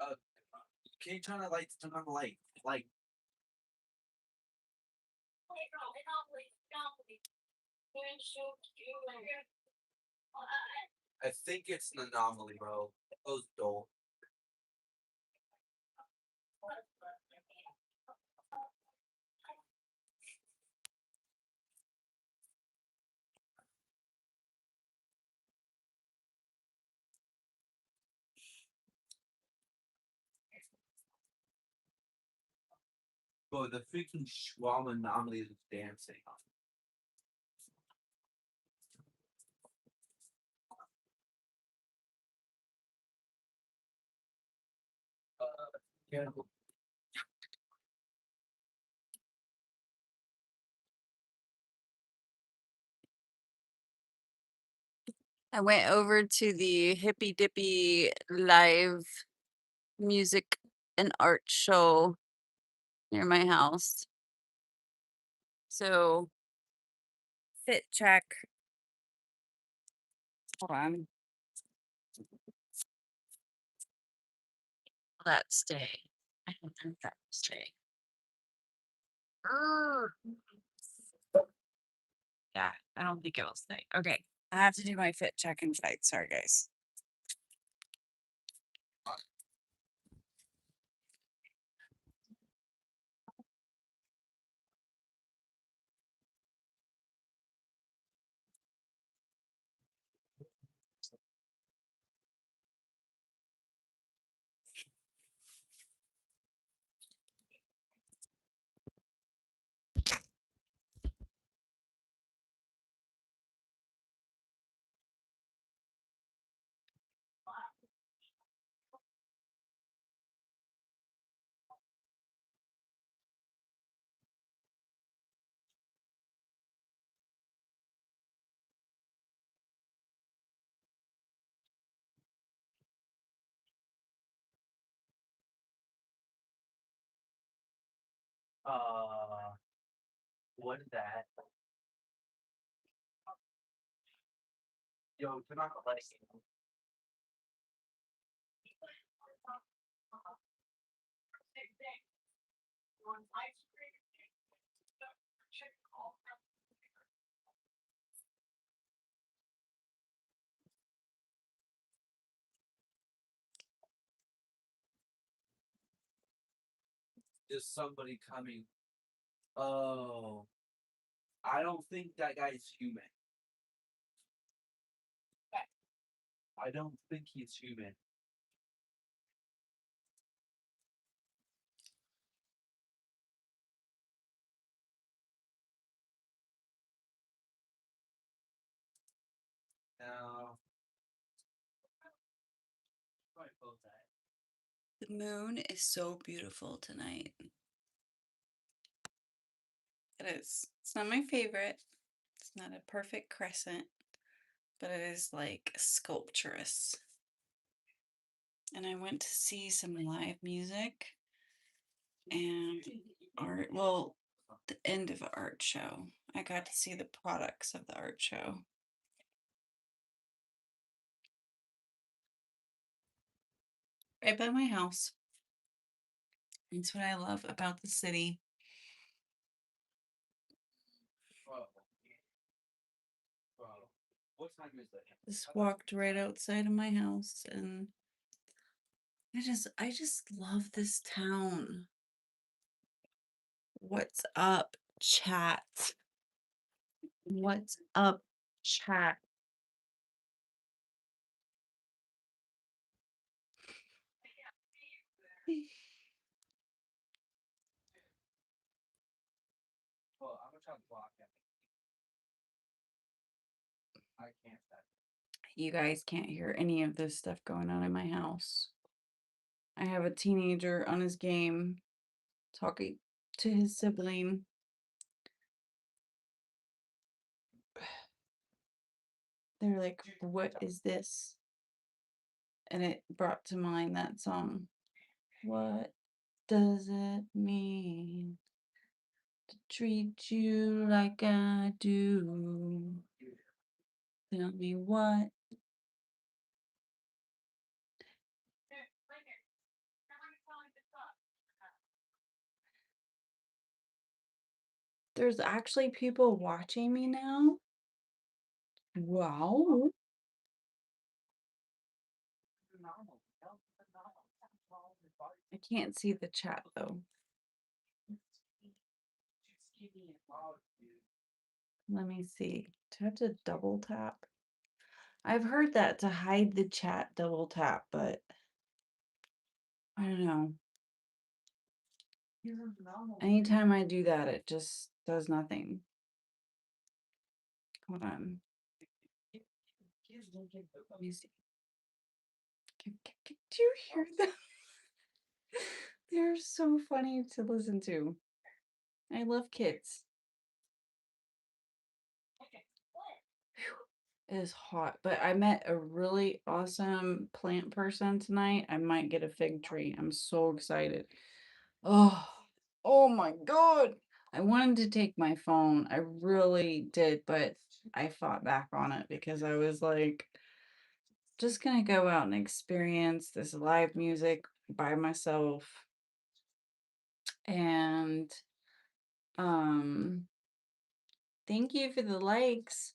Uh, can you turn the lights? Turn on the light. Like, I think it's an anomaly, bro. Those dull. Bro, the freaking Schwalm anomaly is dancing. Yeah. I went over to the Hippy Dippy live music and art show near my house. So, fit check. Hold on. Will that stay? I don't think that will stay. Urgh. Yeah, I don't think it will stay. Okay. I have to do my fit check inside. Sorry, guys. Uh, what is that? Yo, turn on the lights. Is somebody coming? Oh, I don't think that guy's human. I don't think he's human. No. Probably close that. The moon is so beautiful tonight. It is. It's not my favorite. It's not a perfect crescent, but it is like sculpturous. And I went to see some live music and art. Well, the end of an art show. I got to see the products of the art show. Right by my house. That's what I love about the city. Bro. Bro. What time is it? Just walked right outside of my house and I just love this town. What's up, chat? What's up, chat? Well, I'm gonna try to block him. I can't. You guys can't hear any of this stuff going on in my house. I have a teenager on his game talking to his sibling. They're like, "What is this?" And it brought to mind that song. What does it mean to treat you like I do? Tell me what. There's actually people watching me now. Wow. I can't see the chat though. Let me see. Do I have to double tap? I've heard that to hide the chat, double tap, but I don't know. Anytime I do that, it just does nothing. Hold on. Let me see. Do you hear them? They're so funny to listen to. I love kids. It is hot, but I met a really awesome plant person tonight. I might get a fig tree. I'm so excited. Oh, oh my God. I wanted to take my phone. I really did, but I fought back on it because I was like, just gonna go out and experience this live music by myself. And um thank you for the likes.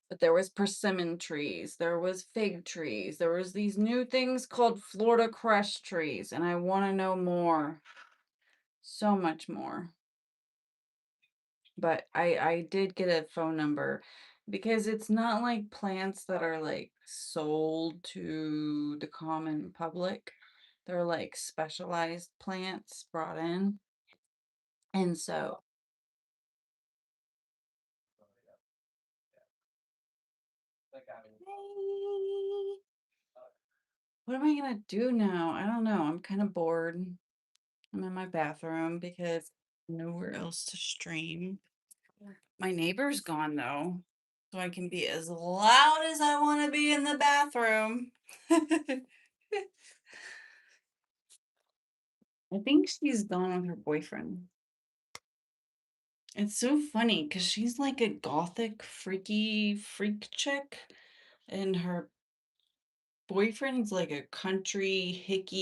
But there was persimmon trees, there was fig trees, there was these new things called Florida crush trees, and I want to know more. So much more. But I did get a phone number because it's not like plants that are like sold to the common public. They're like specialized plants brought in. And so, hey, what am I gonna do now? I don't know. I'm kind of bored. I'm in my bathroom because nowhere else to stream. My neighbor's gone though, so I can be as loud as I want to be in the bathroom. I think she's gone with her boyfriend. It's so funny because she's like a gothic, freaky freak chick, and her boyfriend's like a country hick.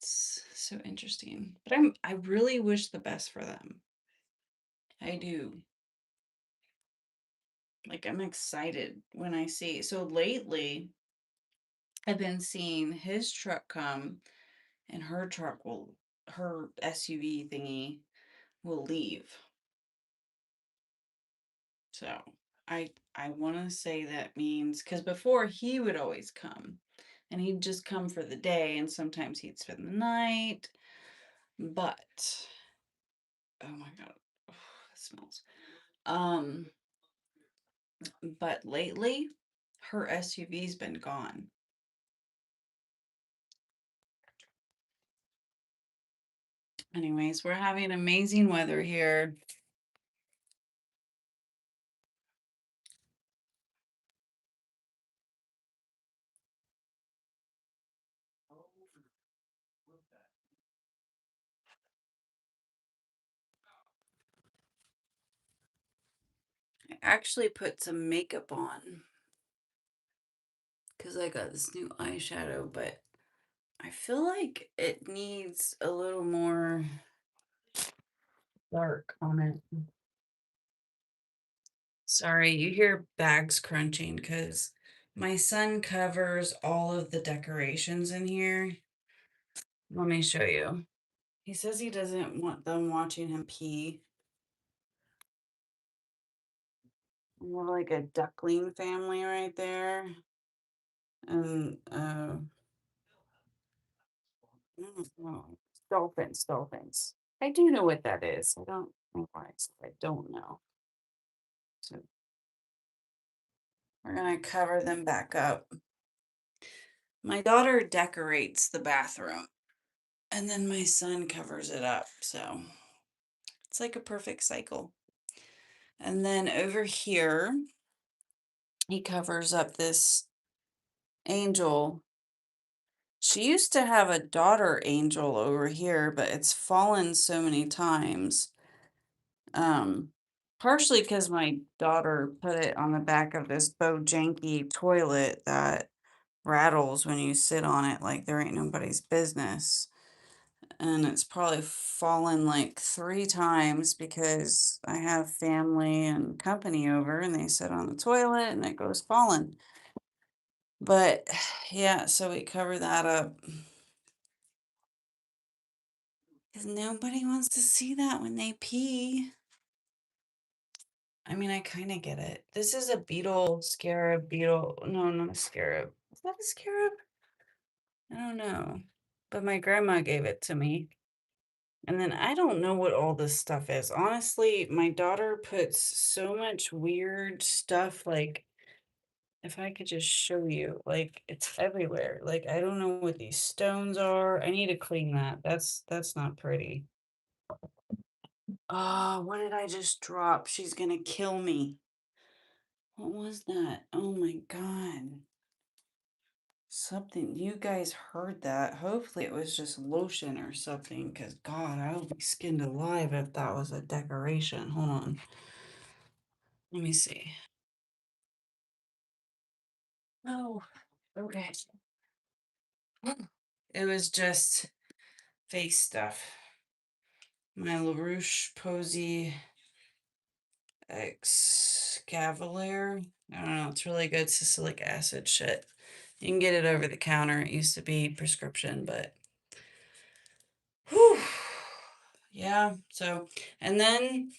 It's so interesting. But I really wish the best for them. I do. Like I'm excited when I see. So lately, I've been seeing his truck come and her SUV thingy will leave. So I want to say that means because before he would always come and he'd just come for the day and sometimes he'd spend the night. But oh my God, oh, it smells. Um, but lately her SUV's been gone. Anyways, we're having amazing weather here. I actually put some makeup on because I got this new eyeshadow, but I feel like it needs a little more dark on it. Sorry, you hear bags crunching because my son covers all of the decorations in here. Let me show you. He says he doesn't want them watching him pee. We're like a duckling family right there. And I don't know. Dolphins. I do know what that is. I don't know why I said I don't know. So we're gonna cover them back up. My daughter decorates the bathroom and then my son covers it up. So it's like a perfect cycle. And then over here, he covers up this angel. She used to have a daughter angel over here, but it's fallen so many times. Um, Partially because my daughter put it on the back of this Bojanky toilet that rattles when you sit on it like there ain't nobody's business. And it's probably fallen like 3 times because I have family and company over and they sit on the toilet and it goes falling. But yeah, so we cover that up. 'Cause nobody wants to see that when they pee. I mean, I kind of get it. This is a beetle, scarab, beetle. No, not a scarab. Is that a scarab? I don't know. But my grandma gave it to me. And then I don't know what all this stuff is. Honestly, my daughter puts so much weird stuff. Like, if I could just show you, like, it's everywhere. Like, I don't know what these stones are. I need to clean that. That's not pretty. Oh, what did I just drop? She's gonna kill me. What was that? Oh my God. Something, you guys heard that. Hopefully it was just lotion or something, because God, I would be skinned alive if that was a decoration. Hold on. Let me see. Oh, okay. It was just face stuff. My LaRouche Posay X Cavalier. I don't know. It's really good salicylic acid shit. You can get it over the counter. It used to be prescription, but whew. Yeah. So, and then,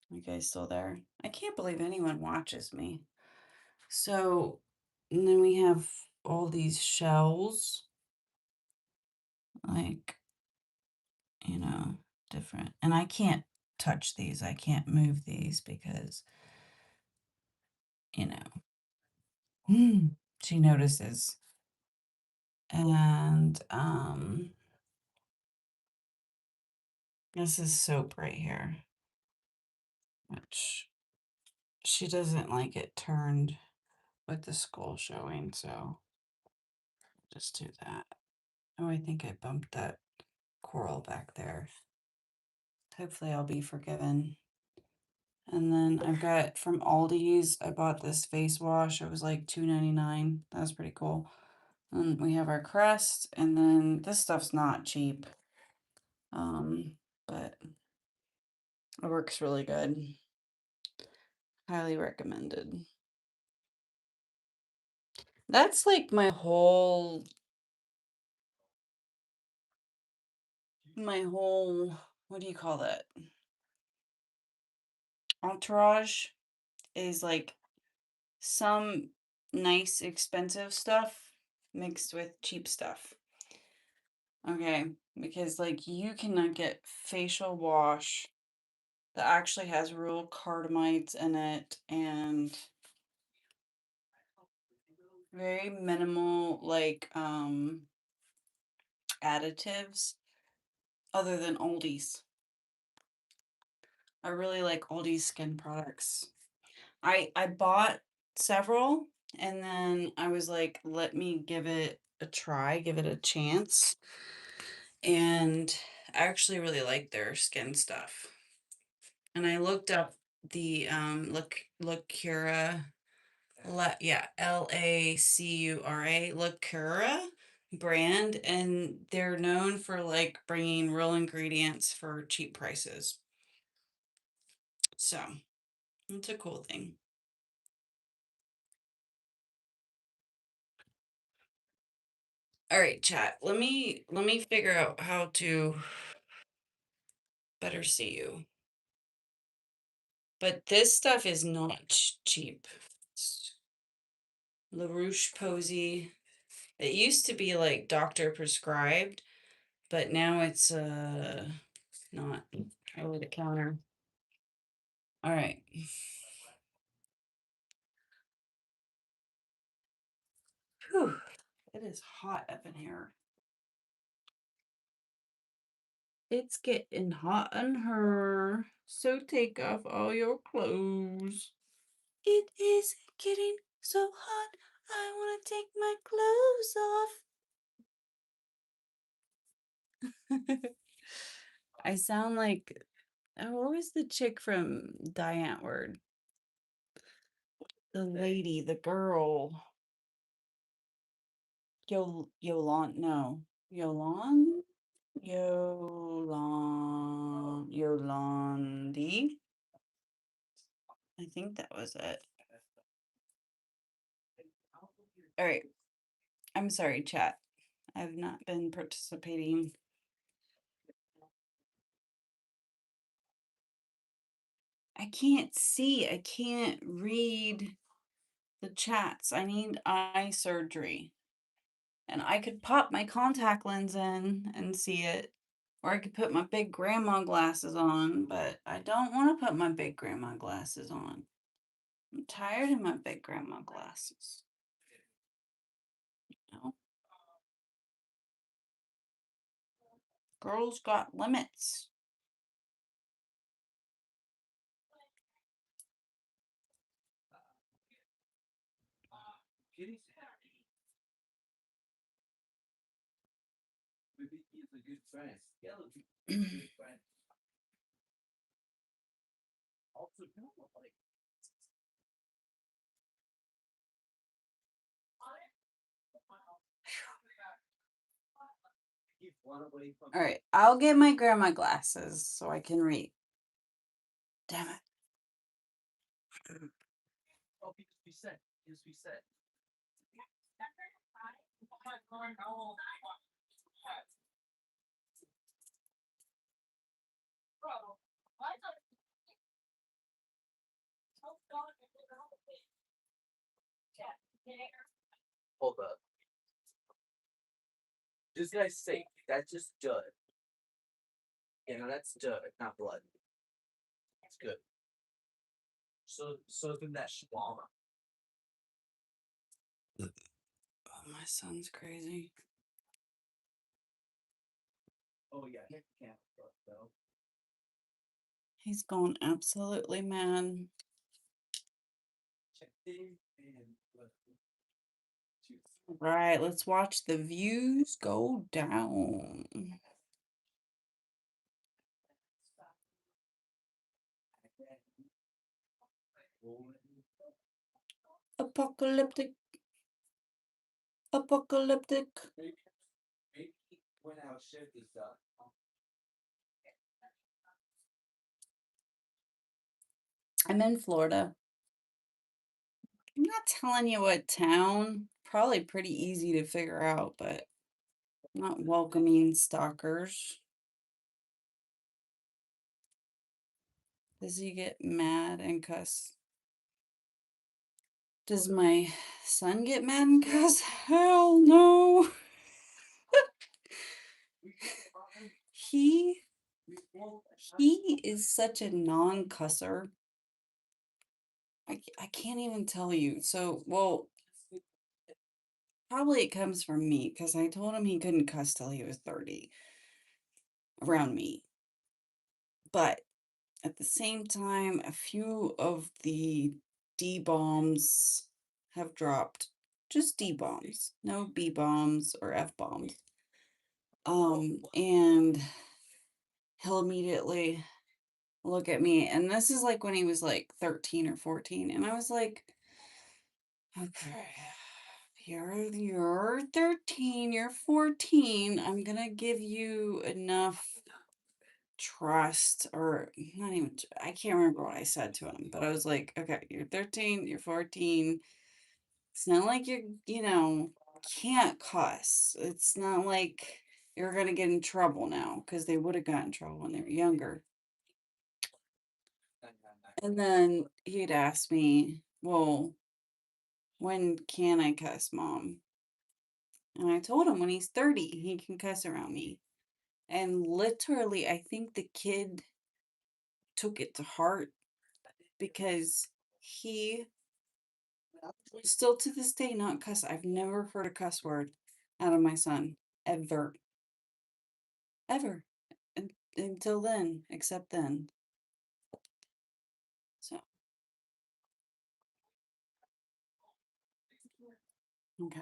you guys still there? I can't believe anyone watches me. So, and then we have all these shells, like, you know, different. And I can't touch these. I can't move these because, you know, she notices. And this is soap right here, which she doesn't like it turned with the skull showing, so just do that. Oh, I think I bumped that coral back there. Hopefully I'll be forgiven. And then I've got from Aldi's, I bought this face wash. It was like $2.99. That was pretty cool. And we have our crest, and then this stuff's not cheap. But it works really good. Highly recommended. That's like my whole, what do you call that? Entourage is like some nice expensive stuff mixed with cheap stuff. Okay, because like you cannot get facial wash that actually has real cardamides in it and very minimal like additives other than Aldi's. I really like Aldi's skin products. I bought several and then I was like, let me give it a try, give it a chance. And I actually really like their skin stuff. And I looked up the Lacura, yeah, Lacura, Lacura brand, and they're known for like bringing real ingredients for cheap prices. So it's a cool thing. All right, chat. Let me figure out how to better see you. But this stuff is not cheap. It's LaRouche Posay. It used to be like doctor prescribed, but now it's not over the counter. All right. Whew. It is hot up in here. It's getting hot on her. So take off all your clothes. It is getting so hot. I want to take my clothes off. I sound like, oh, what was the chick from Die Antwoord? the lady, the girl, no, Yolan, Yolandi. I think that was it. All right. I'm sorry, chat. I've not been participating. I can't see. I can't read the chats. I need eye surgery. And I could pop my contact lens in and see it. Or I could put my big grandma glasses on, but I don't want to put my big grandma glasses on. I'm tired of my big grandma glasses. No. Girls got limits. Kitty's happy. Maybe he's a good friend. Skeleton is a good friend. Also, like. All right, I'll get my grandma glasses so I can read. Damn it. Oh, because we said. Because we said. Hold up. This guy's safe. That's just dirt. You know, that's dirt, not blood. It's good. So then that shawarma. Oh, my son's crazy. Oh yeah, he can't though. He's gone absolutely mad. Check in and Right, let's watch the views go down. Apocalyptic. Apocalyptic. Maybe when our shift is done. I'm in Florida. I'm not telling you what town. Probably pretty easy to figure out, but not welcoming stalkers. Does he get mad and cuss? Does my son get mad and cuss? Hell no. He is such a non-cusser. I can't even tell you. So, well, probably it comes from me because I told him he couldn't cuss till he was 30 around me. But at the same time, a few of the D bombs have dropped. Just D bombs, no B bombs or F bombs. And he'll immediately look at me. And this is like when he was like 13 or 14. And I was like, okay, you're 13, you're 14. I'm gonna give you enough trust, or not even, I can't remember what I said to him, but I was like, okay, you're 13, you're 14. It's not like can't cuss. It's not like you're gonna get in trouble now, because they would have gotten in trouble when they were younger. And then he'd ask me, well, when can I cuss, Mom? And I told him when he's 30, he can cuss around me. And literally, I think the kid took it to heart because he still to this day not cuss. I've never heard a cuss word out of my son ever. Ever. Until then, except then. So, okay.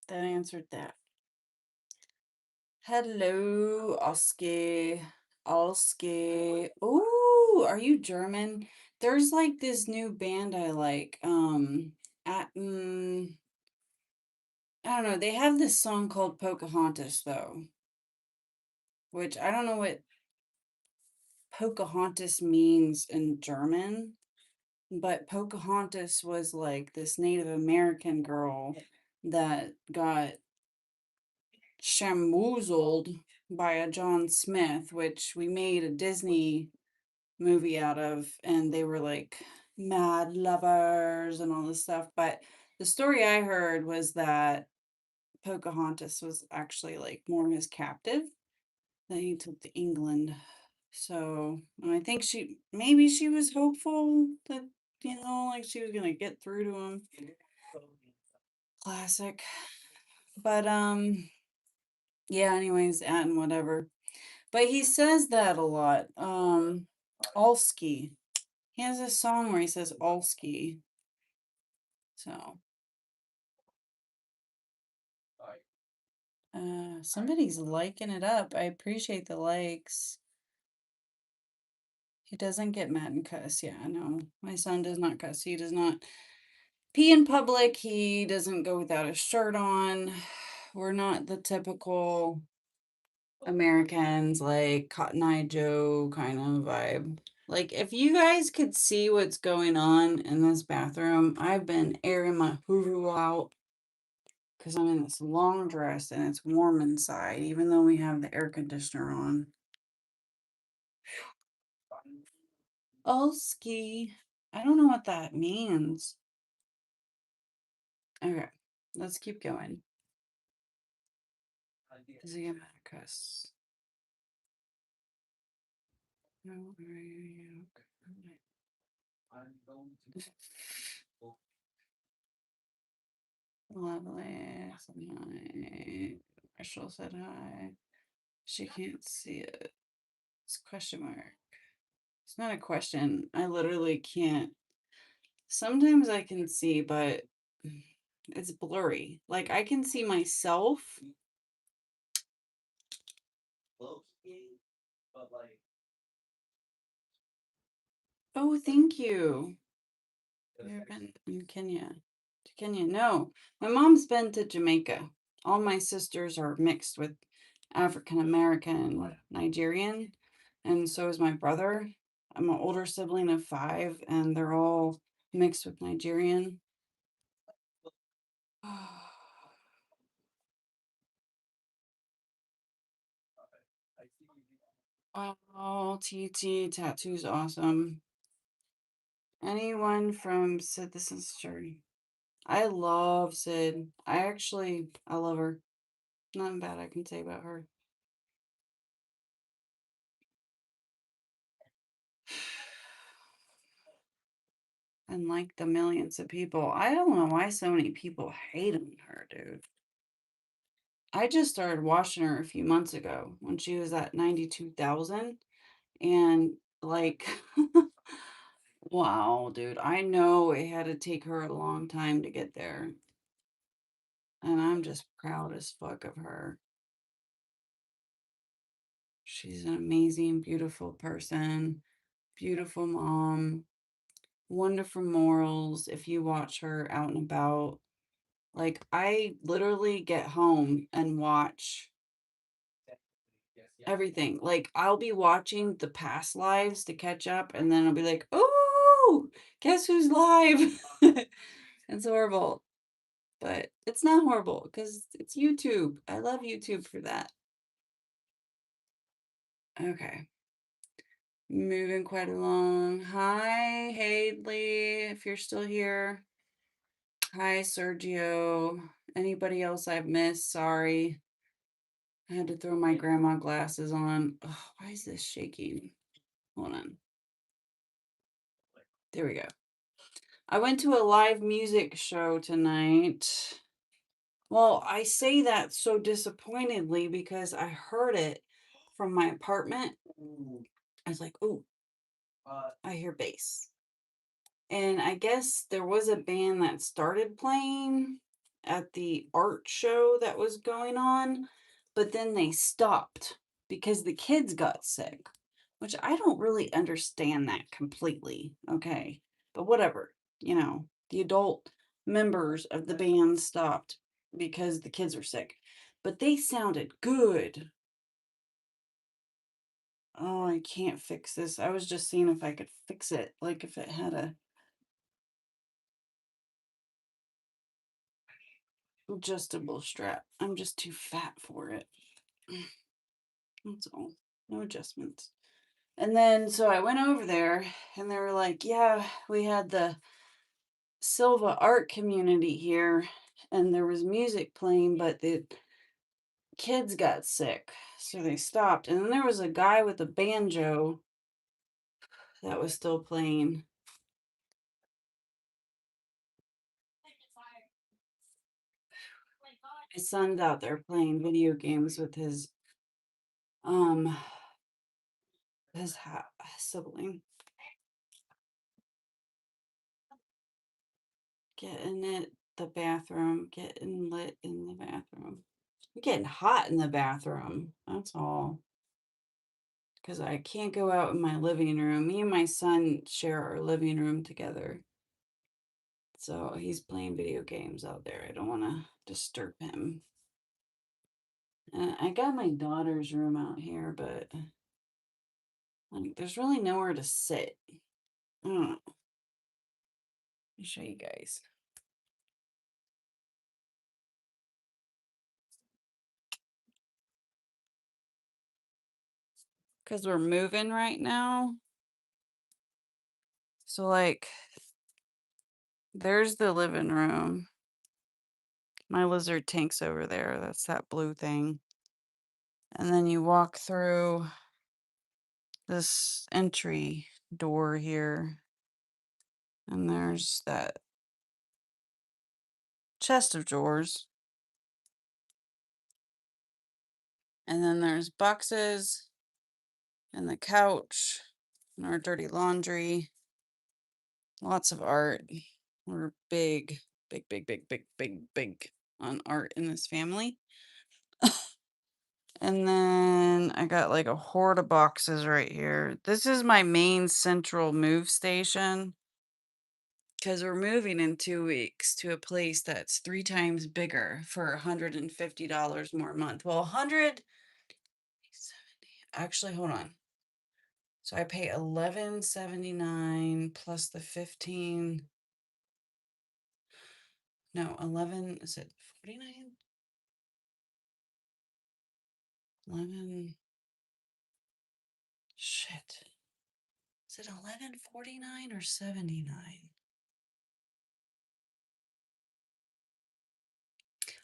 That answered that. Hello, Oski. Oski. Ooh, are you German? There's like this new band I like. At I don't know. They have this song called Pocahontas though, which I don't know what Pocahontas means in German, but Pocahontas was like this Native American girl that got shamoozled by a John Smith, which we made a Disney movie out of, and they were like mad lovers and all this stuff. But the story I heard was that Pocahontas was actually like more his captive that he took to England. So and I think maybe she was hopeful that, like she was gonna get through to him. Classic. But yeah, anyways, and whatever. But he says that a lot. Allski. He has a song where he says Allski. So somebody's liking it up. I appreciate the likes. He doesn't get mad and cuss. Yeah, I know. My son does not cuss. He does not pee in public. He doesn't go without a shirt on. We're not the typical Americans, like Cotton Eye Joe kind of vibe. Like, if you guys could see what's going on in this bathroom, I've been airing my hoo-hoo out because I'm in this long dress and it's warm inside, even though we have the air conditioner on. Ulski. I don't know what that means. Okay, let's keep going. Xenomachus. No, lovely. Hi. Rachel said hi. She can't see it. It's a question mark. It's not a question. I literally can't. Sometimes I can see, but it's blurry. Like I can see myself. Oh, thank you. You've been in Kenya. To Kenya? No. My mom's been to Jamaica. All my sisters are mixed with African American, Nigerian, and so is my brother. I'm an older sibling of five, and they're all mixed with Nigerian. Oh, TT tattoos awesome. Anyone from Sid the Sister? I love Sid. I love her. Nothing bad I can say about her. And like the millions of people, I don't know why so many people hate on her, dude. I just started watching her a few months ago when she was at 92,000. And like, wow, dude, I know it had to take her a long time to get there. And I'm just proud as fuck of her. She's an amazing, beautiful person, beautiful mom, wonderful morals. If you watch her out and about, like I literally get home and watch everything. Like I'll be watching the past lives to catch up, and then I'll be like, "Oh, guess who's live?" It's horrible, but it's not horrible because it's YouTube. I love YouTube for that. Okay. Moving quite along. Hi, Hadley, if you're still here. Hi, Sergio. Anybody else I've missed? Sorry. I had to throw my grandma glasses on. Oh, why is this shaking? Hold on. There we go. I went to a live music show tonight. Well, I say that so disappointedly because I heard it from my apartment. I was like, "Ooh, I hear bass." And I guess there was a band that started playing at the art show that was going on, but then they stopped because the kids got sick, which I don't really understand that completely, okay? But whatever, the adult members of the band stopped because the kids were sick, but they sounded good. Oh, I can't fix this. I was just seeing if I could fix it, like if it had a adjustable strap. I'm just too fat for it. That's all. No adjustments. And then so I went over there and they were like, yeah, we had the Silva art community here and there was music playing, but the kids got sick. So they stopped. And then there was a guy with a banjo that was still playing. My son's out there playing video games with um his sibling, getting it the bathroom, getting lit in the bathroom. I'm getting hot in the bathroom. That's all. Because I can't go out in my living room. Me and my son share our living room together. So he's playing video games out there. I don't want to disturb him. I got my daughter's room out here, but like, there's really nowhere to sit. I don't know. Let me show you guys. Because we're moving right now. So, like, there's the living room. My lizard tank's over there. That's that blue thing. And then you walk through this entry door here. And there's that chest of drawers. And then there's boxes and the couch and our dirty laundry. Lots of art. We're big, big, big, big, big, big, big on art in this family. And then I got like a horde of boxes right here. This is my main central move station because we're moving in 2 weeks to a place that's 3 times bigger for $150 more a month. Well, 170. Actually, hold on. So I pay $11.79 plus the 15. No, 11. Is it 49? 11. Shit. Is it 11.49 or 79?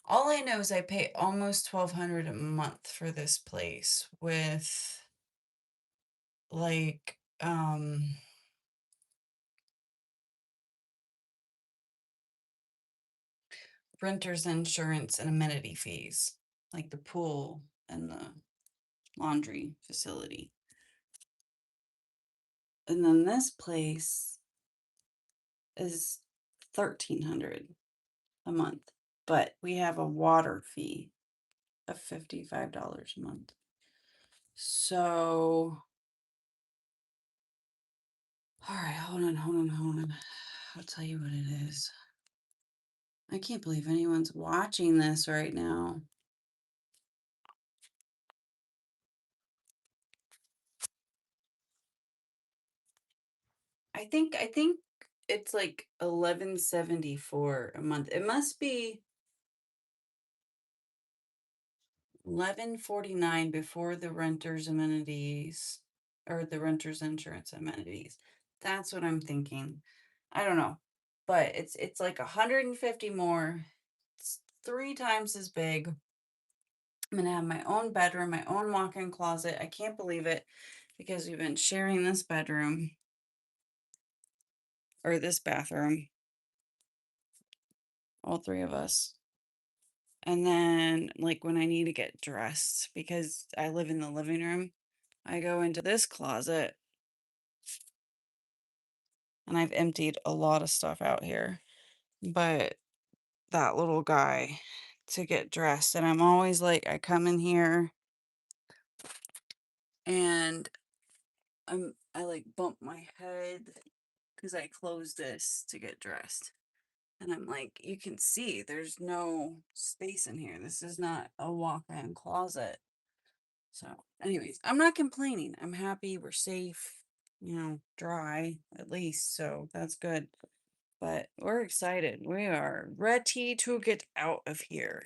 All I know is I pay almost 1,200 a month for this place with like renter's insurance and amenity fees, like the pool and the laundry facility. And then this place is 1,300 a month, but we have a water fee of $55 a month. So, all right, hold on. I'll tell you what it is. I can't believe anyone's watching this right now. I think it's like 11.74 a month. It must be 11.49 before the renter's amenities or the renter's insurance amenities. That's what I'm thinking. I don't know. But it's like 150 more. It's 3 times as big. I'm gonna have my own bedroom, my own walk-in closet. I can't believe it because we've been sharing this bedroom or this bathroom, all three of us. And then, like, when I need to get dressed, because I live in the living room, I go into this closet and I've emptied a lot of stuff out here. But that little guy to get dressed, and I'm always like, I come in here and I like bumped my head because I closed this to get dressed. And I'm like, you can see there's no space in here. This is not a walk-in closet. So, anyways, I'm not complaining. I'm happy we're safe, dry at least. So that's good. But we're excited. We are ready to get out of here.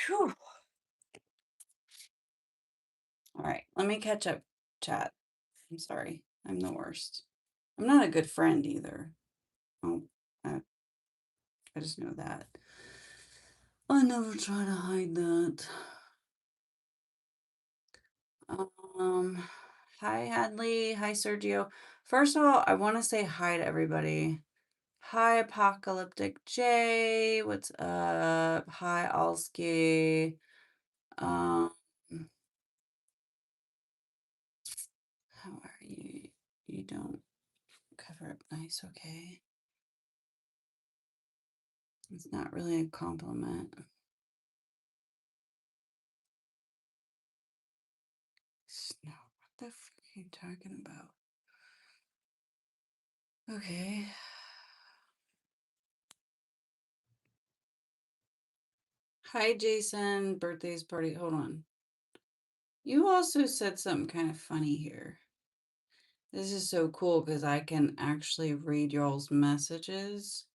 Whew. All right, let me catch up, chat. I'm sorry. I'm the worst. I'm not a good friend either. Oh, I just know that. I never try to hide that. Um, Hi Hadley. Hi Sergio. First of all, I want to say hi to everybody. Hi Apocalyptic J. What's up? Hi Alski. Um, how are you? You don't cover up nice, okay? It's not really a compliment. Snow. What the fuck are you talking about? Okay. Hi, Jason. Birthday's party. Hold on. You also said something kind of funny here. This is so cool because I can actually read y'all's messages.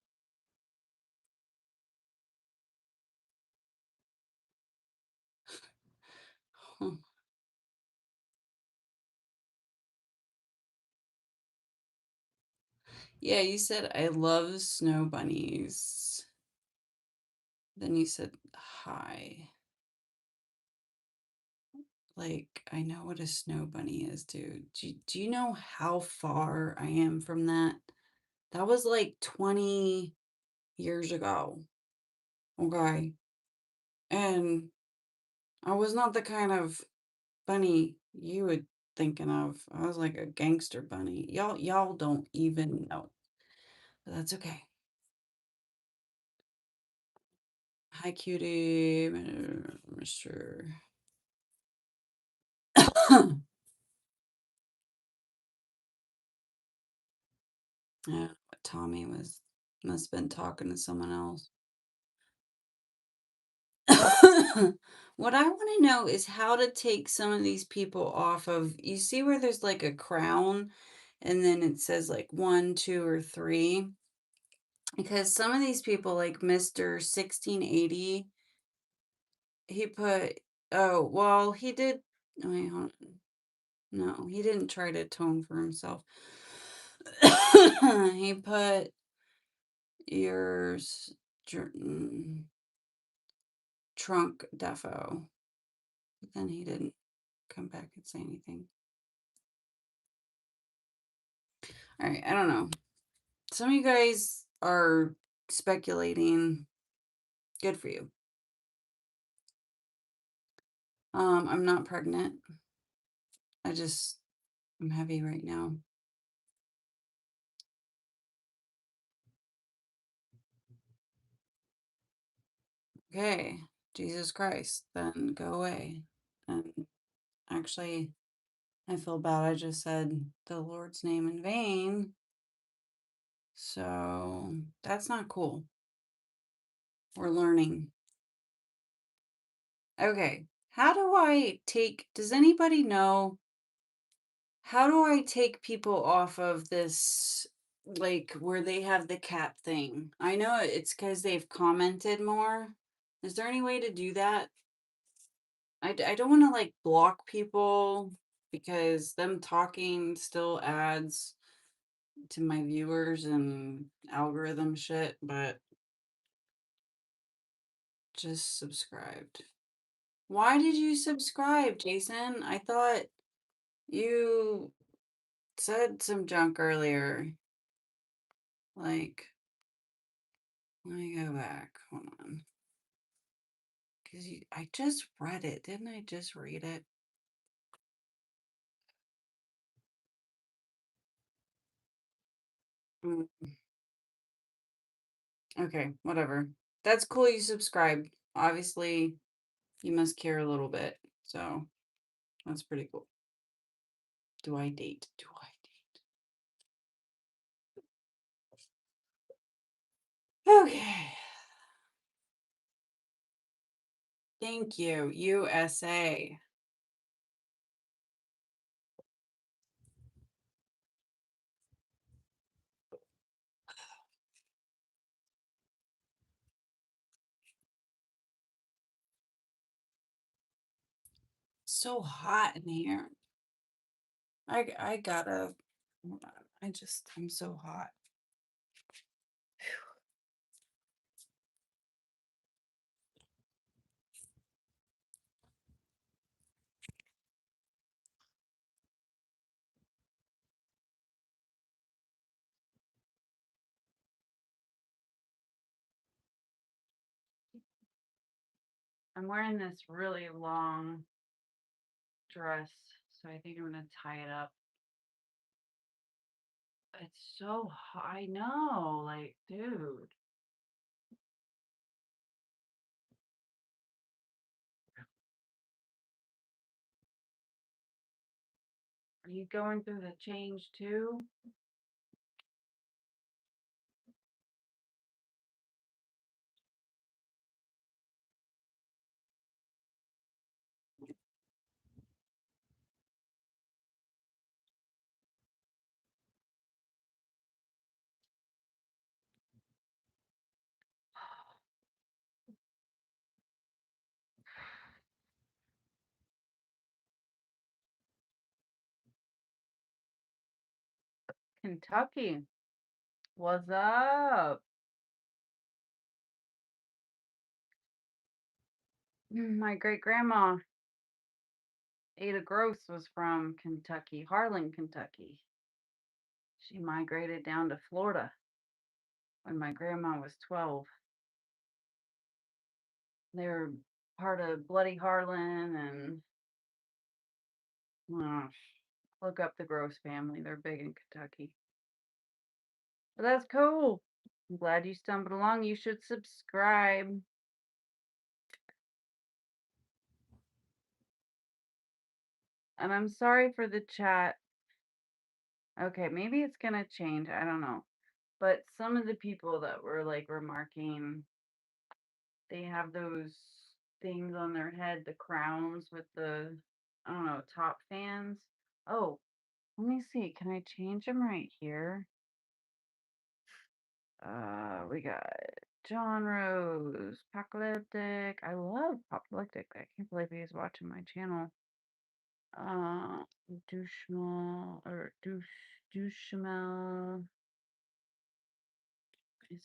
Huh. Yeah, you said I love snow bunnies. Then you said hi. Like, I know what a snow bunny is, dude. Do you know how far I am from that? That was like 20 years ago. Okay. And I was not the kind of bunny you would thinking of. I was like a gangster bunny. Y'all don't even know. But that's okay. Hi, cutie, Mr. Yeah, Tommy must have been talking to someone else. What I want to know is how to take some of these people off of, you see where there's like a crown and then it says like 1, 2, or 3? Because some of these people, like Mr. 1680, he put, oh, well, he did, wait, hold on. No, he didn't try to atone for himself. He put yours trunk defo, but then he didn't come back and say anything. All right, I don't know. Some of you guys are speculating. Good for you. I'm not pregnant. I'm heavy right now. Okay, Jesus Christ, then go away. And actually, I feel bad. I just said the Lord's name in vain. So that's not cool. We're learning. Okay, does anybody know how do I take people off of this, like where they have the cap thing? I know it's because they've commented more. Is there any way to do that? I don't want to like block people because them talking still adds to my viewers and algorithm shit, but just subscribed. Why did you subscribe, Jason? I thought you said some junk earlier. Like, let me go back. Hold on. Because I just read it. Didn't I just read it? Mm, okay, whatever. That's cool you subscribed. Obviously, you must care a little bit. So, that's pretty cool. Do I date? Do I date? Okay. Thank you, USA. So hot in here. I gotta. Hold on. I'm so hot. I'm wearing this really long dress, so I think I'm gonna tie it up. It's so hot. I know, like, dude. Are you going through the change too? Kentucky. What's up? My great grandma, Ada Gross, was from Kentucky, Harlan, Kentucky. She migrated down to Florida when my grandma was 12. They were part of Bloody Harlan and uh, look up the Gross family. They're big in Kentucky. But that's cool. I'm glad you stumbled along. You should subscribe. And I'm sorry for the chat. Okay, maybe it's gonna change. I don't know. But some of the people that were like remarking, they have those things on their head, the crowns with the, I don't know, top fans. Oh, let me see. Can I change them right here? We got John Rose, Apocalyptic. I love Apocalyptic. I can't believe he's watching my channel. Uh, Dushmal or Dushamel.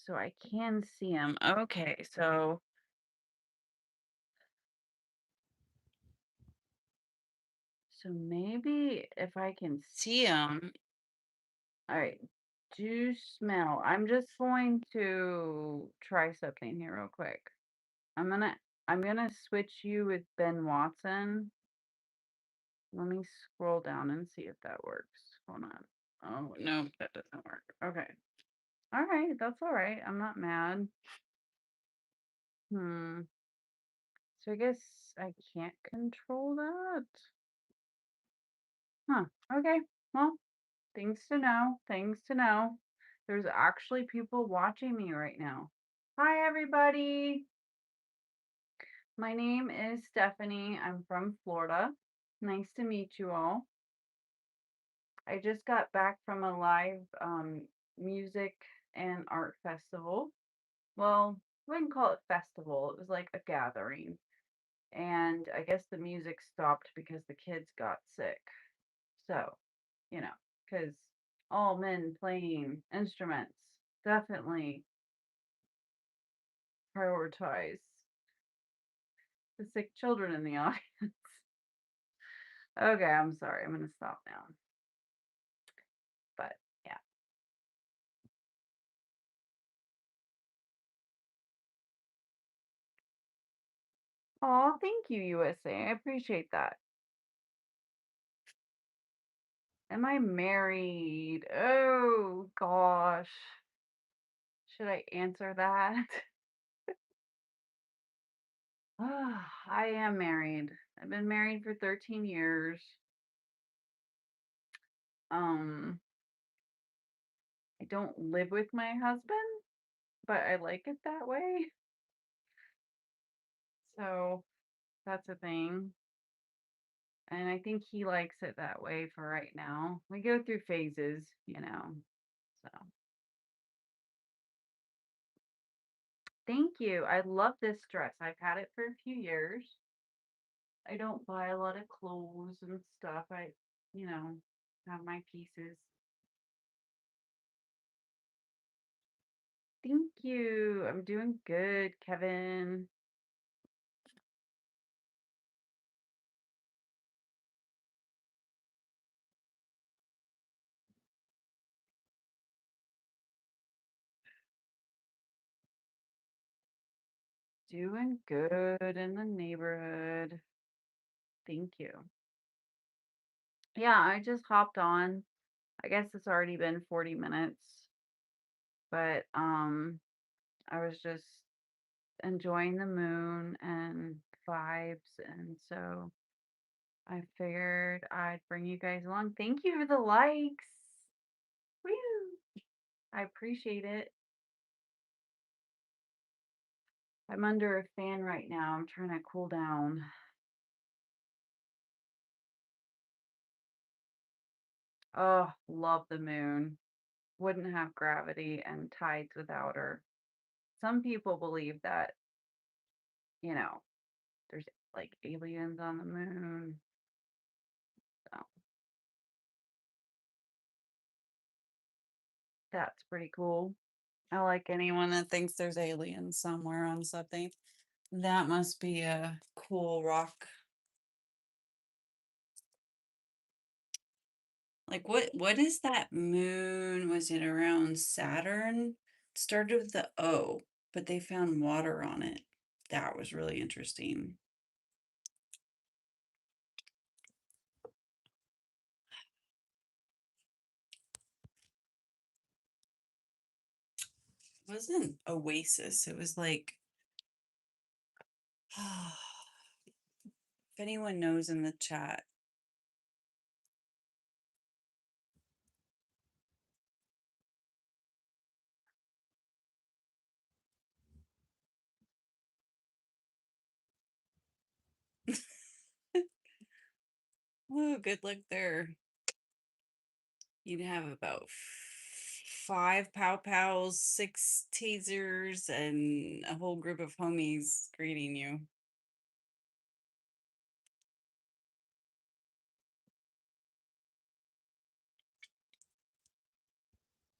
So I can see him. Okay, so maybe if I can see him. All right, do smell. I'm just going to try something here real quick. I'm gonna I'm gonna switch you with Ben Watson. Let me scroll down and see if that works. Hold on. Oh no, that doesn't work. Okay. All right, that's all right. I'm not mad. Hmm. So I guess I can't control that. Huh. Okay. Well, things to know. Things to know. There's actually people watching me right now. Hi, everybody. My name is Stephanie. I'm from Florida. Nice to meet you all. I just got back from a live music and art festival. Well, I wouldn't call it festival. It was like a gathering. And I guess the music stopped because the kids got sick. So, because all men playing instruments definitely prioritize the sick children in the audience. Okay, I'm sorry. I'm going to stop now. But yeah. Oh, thank you, USA. I appreciate that. Am I married? Oh, gosh. Should I answer that? I am married. I've been married for 13 years. Um, I don't live with my husband, but I like it that way. So that's a thing. And I think he likes it that way for right now. We go through phases, you know. So thank you. I love this dress. I've had it for a few years. I don't buy a lot of clothes and stuff. You know, have my pieces. Thank you. I'm doing good, Kevin. Doing good in the neighborhood. Thank you. Yeah, I just hopped on. I guess it's already been 40 minutes, but I was just enjoying the moon and vibes, and so I figured I'd bring you guys along. Thank you for the likes. Woo! I appreciate it. I'm under a fan right now. I'm trying to cool down. Oh, love the moon. Wouldn't have gravity and tides without her. Some people believe that, you know, there's like aliens on the moon. So that's pretty cool. I like anyone that thinks there's aliens somewhere on something. That must be a cool rock. Like what is that moon? Was it around Saturn? Started with the O, but they found water on it. That was really interesting. It wasn't Oasis. It was like if anyone knows in the chat. Oh, good luck there. You'd have about five pow pows, six tasers, and a whole group of homies greeting you.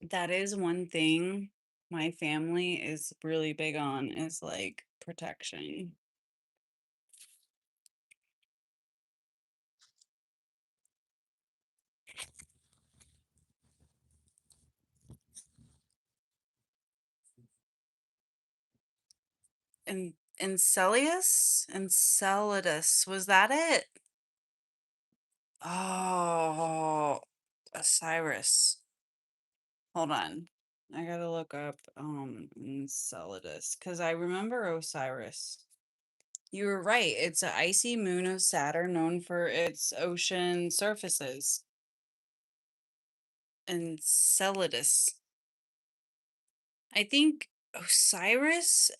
That is one thing my family is really big on is like protection. And Enceladus, was that it? Oh, Osiris. Hold on. I gotta look up Enceladus because I remember Osiris. You were right. It's an icy moon of Saturn known for its ocean surfaces. Enceladus. I think Osiris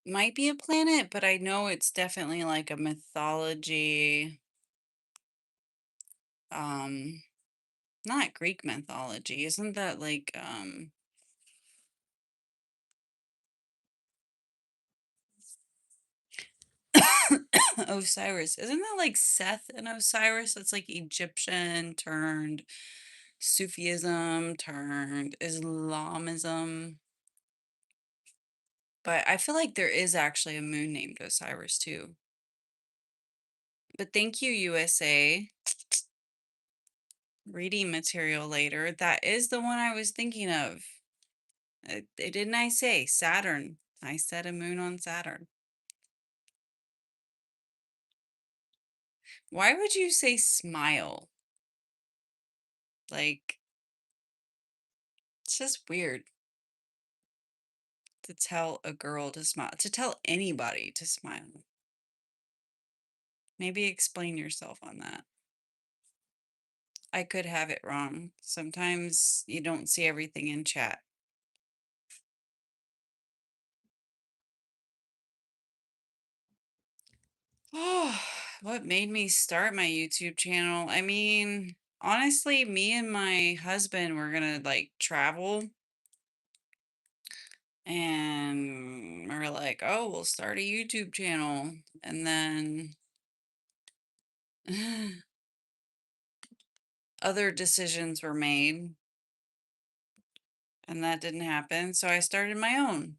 might be a planet, but I know it's definitely like a mythology, um not Greek mythology. Isn't that like Osiris? Isn't that like Seth and Osiris? That's like Egyptian turned Sufism turned Islamism. But I feel like there is actually a moon named Osiris too. But thank you, USA. Reading material later. That is the one I was thinking of. Didn't I say Saturn? I said a moon on Saturn. Why would you say smile? Like, it's just weird to tell a girl to smile, to tell anybody to smile. Maybe explain yourself on that. I could have it wrong. Sometimes you don't see everything in chat. Oh, what made me start my YouTube channel? I mean, honestly, me and my husband were gonna like travel and we're like, oh, we'll start a YouTube channel. And then other decisions were made and that didn't happen. So I started my own.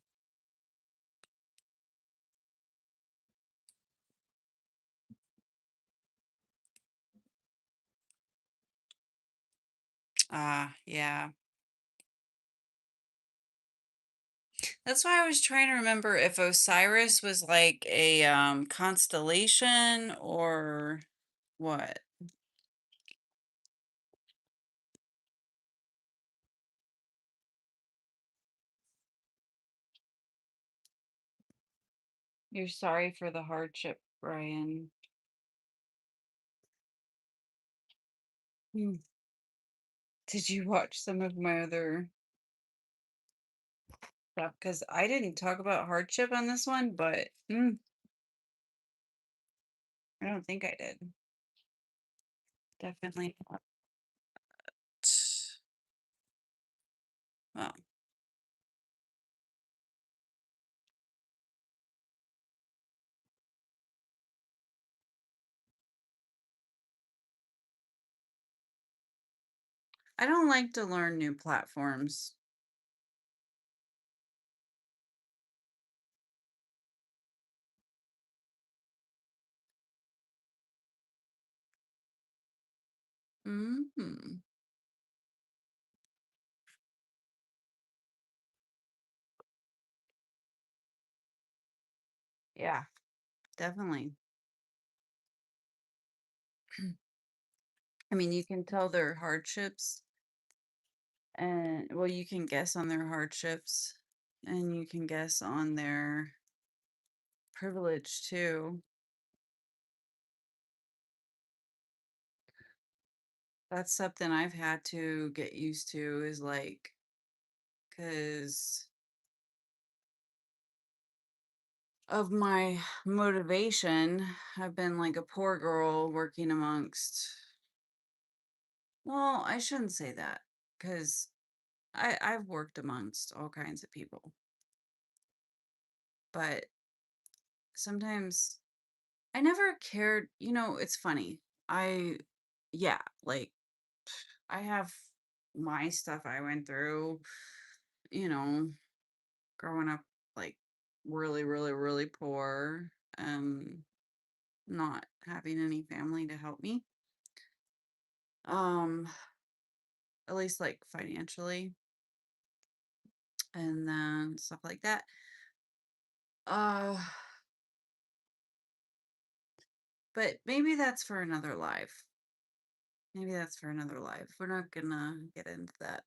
Ah, yeah. That's why I was trying to remember if Osiris was like a constellation or what. You're sorry for the hardship, Brian. Hmm. Did you watch some of my other stuff? Because I didn't talk about hardship on this one, but I don't think I did. Definitely not. Well, I don't like to learn new platforms. Mm-hmm. Yeah, definitely. I mean, you can tell their hardships and, well, you can guess on their hardships and you can guess on their privilege too. That's something I've had to get used to is like, because of my motivation, I've been like a poor girl working amongst, well, I shouldn't say that because I've worked amongst all kinds of people, but sometimes I never cared, it's funny. I yeah, like I have my stuff I went through, you know, growing up like really, really, really poor and not having any family to help me. Um, at least like financially and then stuff like that. Uh, but maybe that's for another life. Maybe that's for another life. We're not gonna get into that.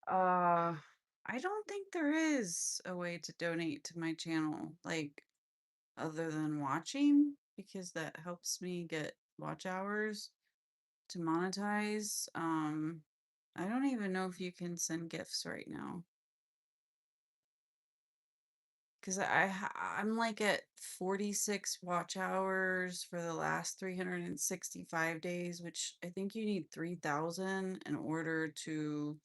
Uh, I don't think there is a way to donate to my channel, like other than watching, because that helps me get watch hours to monetize. I don't even know if you can send gifts right now. Because I'm like at 46 watch hours for the last 365 days, which I think you need 3,000 in order to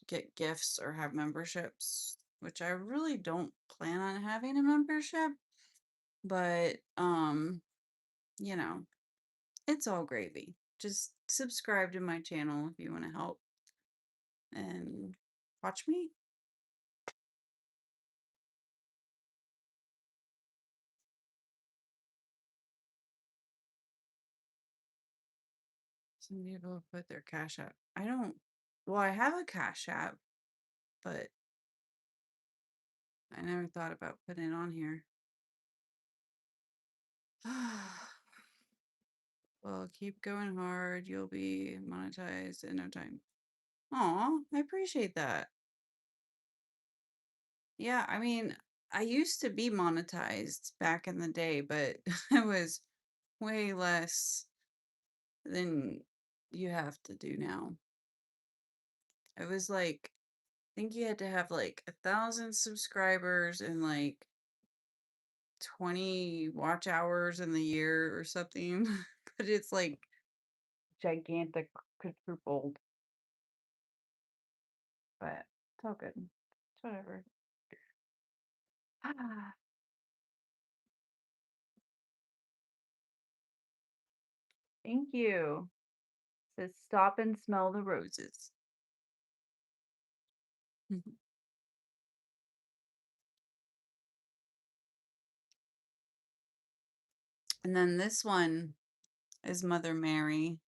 get gifts or have memberships, which I really don't plan on having a membership, but you know, it's all gravy. Just subscribe to my channel if you want to help and watch me. Some people put their cash app. I don't, well, I have a cash app, but I never thought about putting it on here. Well, keep going hard. You'll be monetized in no time. Aw, I appreciate that. Yeah, I mean, I used to be monetized back in the day, but it was way less than you have to do now. It was like, I think you had to have like 1,000 subscribers and like 20 watch hours in the year or something. But it's like, Gigantic, quadrupled, but it's all good. It's whatever. Ah, thank you. Says stop and smell the roses. Mhm. And then this one is Mother Mary.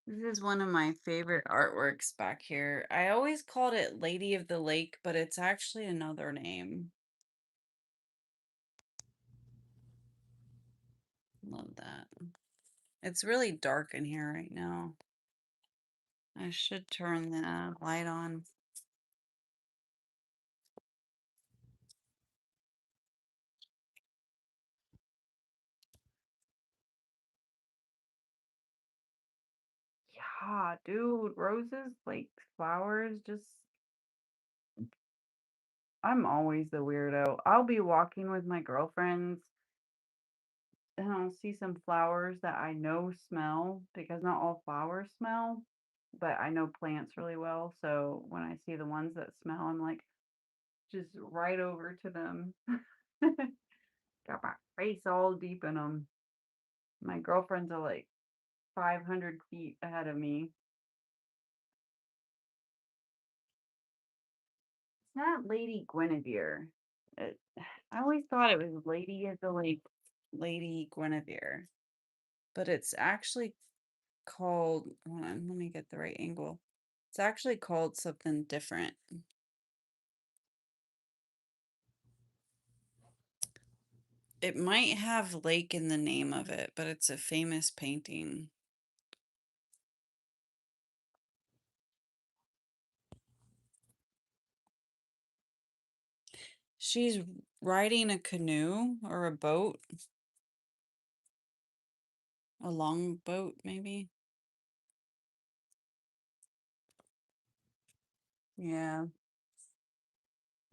This is one of my favorite artworks back here. I always called it Lady of the Lake, but it's actually another name. Love that. It's really dark in here right now. I should turn the light on. Yeah, dude, roses, like flowers, just I'm always the weirdo. I'll be walking with my girlfriends and I'll see some flowers that I know smell because not all flowers smell, but I know plants really well. So when I see the ones that smell, I'm like just right over to them. Got my face all deep in them. My girlfriends are like 500 feet ahead of me. It's not Lady Guinevere. It, I always thought it was Lady of the Lake. Lady Guinevere. But it's actually called, hold on, let me get the right angle. It's actually called something different. It might have lake in the name of it, but it's a famous painting. She's riding a canoe or a boat, a long boat, maybe. Yeah,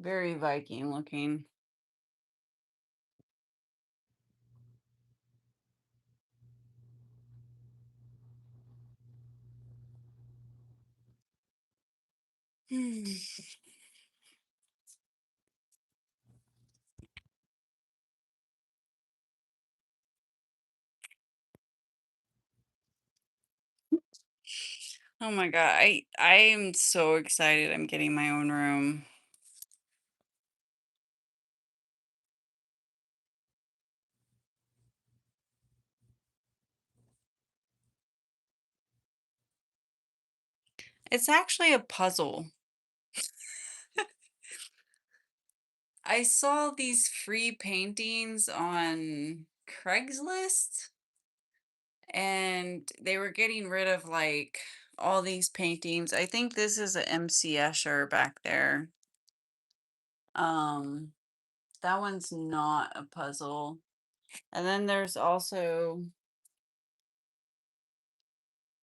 very Viking looking. Oh my God, I am so excited I'm getting my own room. It's actually a puzzle. I saw these free paintings on Craigslist and they were getting rid of like all these paintings. I think this is a MC Escher back there. Um, that one's not a puzzle. And then there's also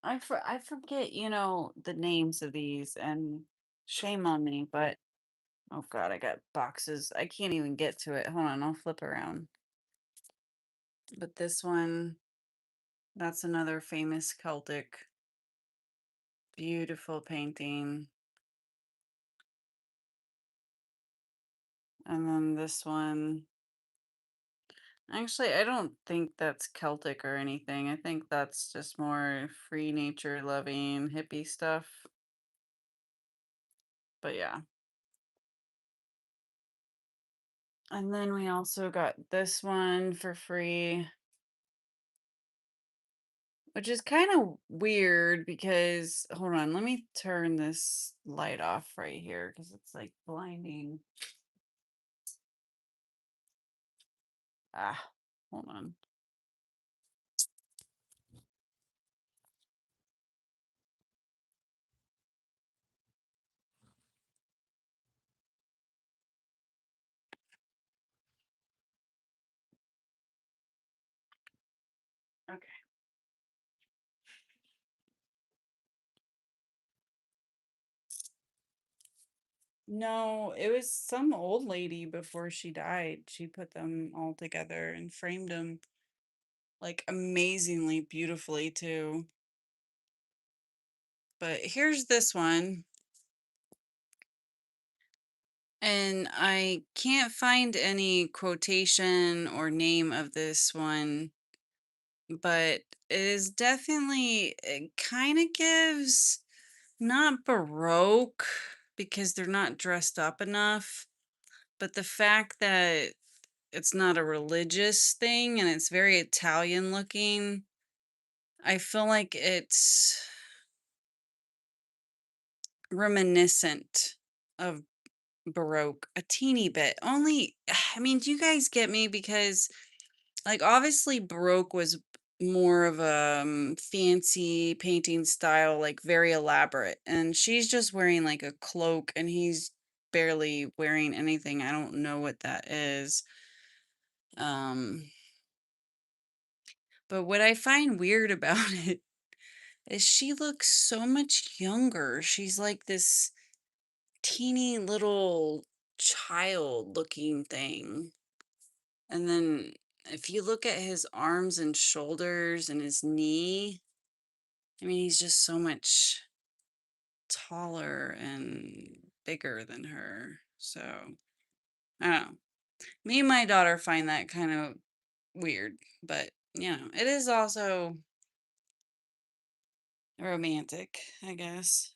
I forget, the names of these and shame on me, but oh God, I got boxes. I can't even get to it. Hold on, I'll flip around. But this one, that's another famous Celtic, beautiful painting. And then this one, actually, I don't think that's Celtic or anything. I think that's just more free nature loving hippie stuff. But yeah. And then we also got this one for free. which is kind of weird because hold on, let me turn this light off right here because it's like blinding. Ah, hold on. Okay. No, it was some old lady before she died. She put them all together and framed them like amazingly beautifully too. But here's this one. And I can't find any quotation or name of this one, but it is definitely, it kind of gives not Baroque because they're not dressed up enough, but the fact that it's not a religious thing and it's very Italian looking, I feel like it's reminiscent of Baroque a teeny bit. Only, I mean, do you guys get me? Because, like, obviously, Baroque was more of a fancy painting style, like very elaborate. And she's just wearing like a cloak and he's barely wearing anything. I don't know what that is. Um, but what I find weird about it is she looks so much younger. She's like this teeny little child looking thing. And then if you look at his arms and shoulders and his knee, I mean, he's just so much taller and bigger than her. So, I don't know. Me and my daughter find that kind of weird, but it is also romantic, I guess.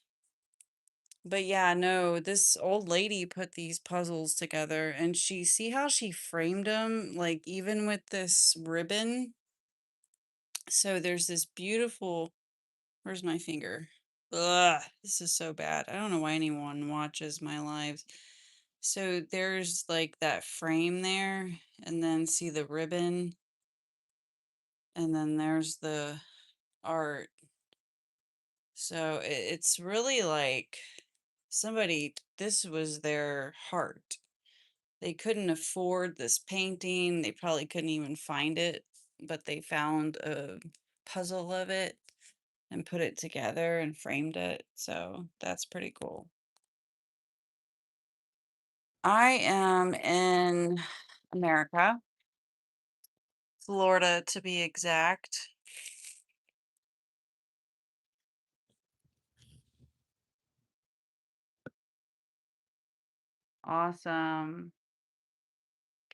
But yeah, no, this old lady put these puzzles together and see how she framed them, like even with this ribbon. So there's this beautiful, where's my finger? Ugh, this is so bad. I don't know why anyone watches my lives. So there's like that frame there, and then see the ribbon, and then there's the art. So it's really like somebody, this was their heart. They couldn't afford this painting. They probably couldn't even find it, but they found a puzzle of it and put it together and framed it. So that's pretty cool. I am in America, Florida to be exact. Awesome.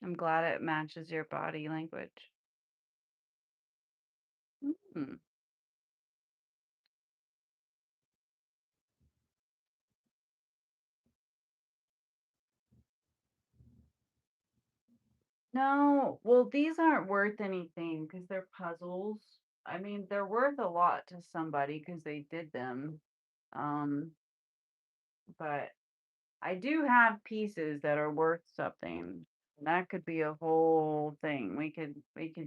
I'm glad it matches your body language. Mm. No, well, these aren't worth anything because 'cause they're puzzles. I mean, they're worth a lot to somebody because they did them. Um, but I do have pieces that are worth something. That could be a whole thing. We could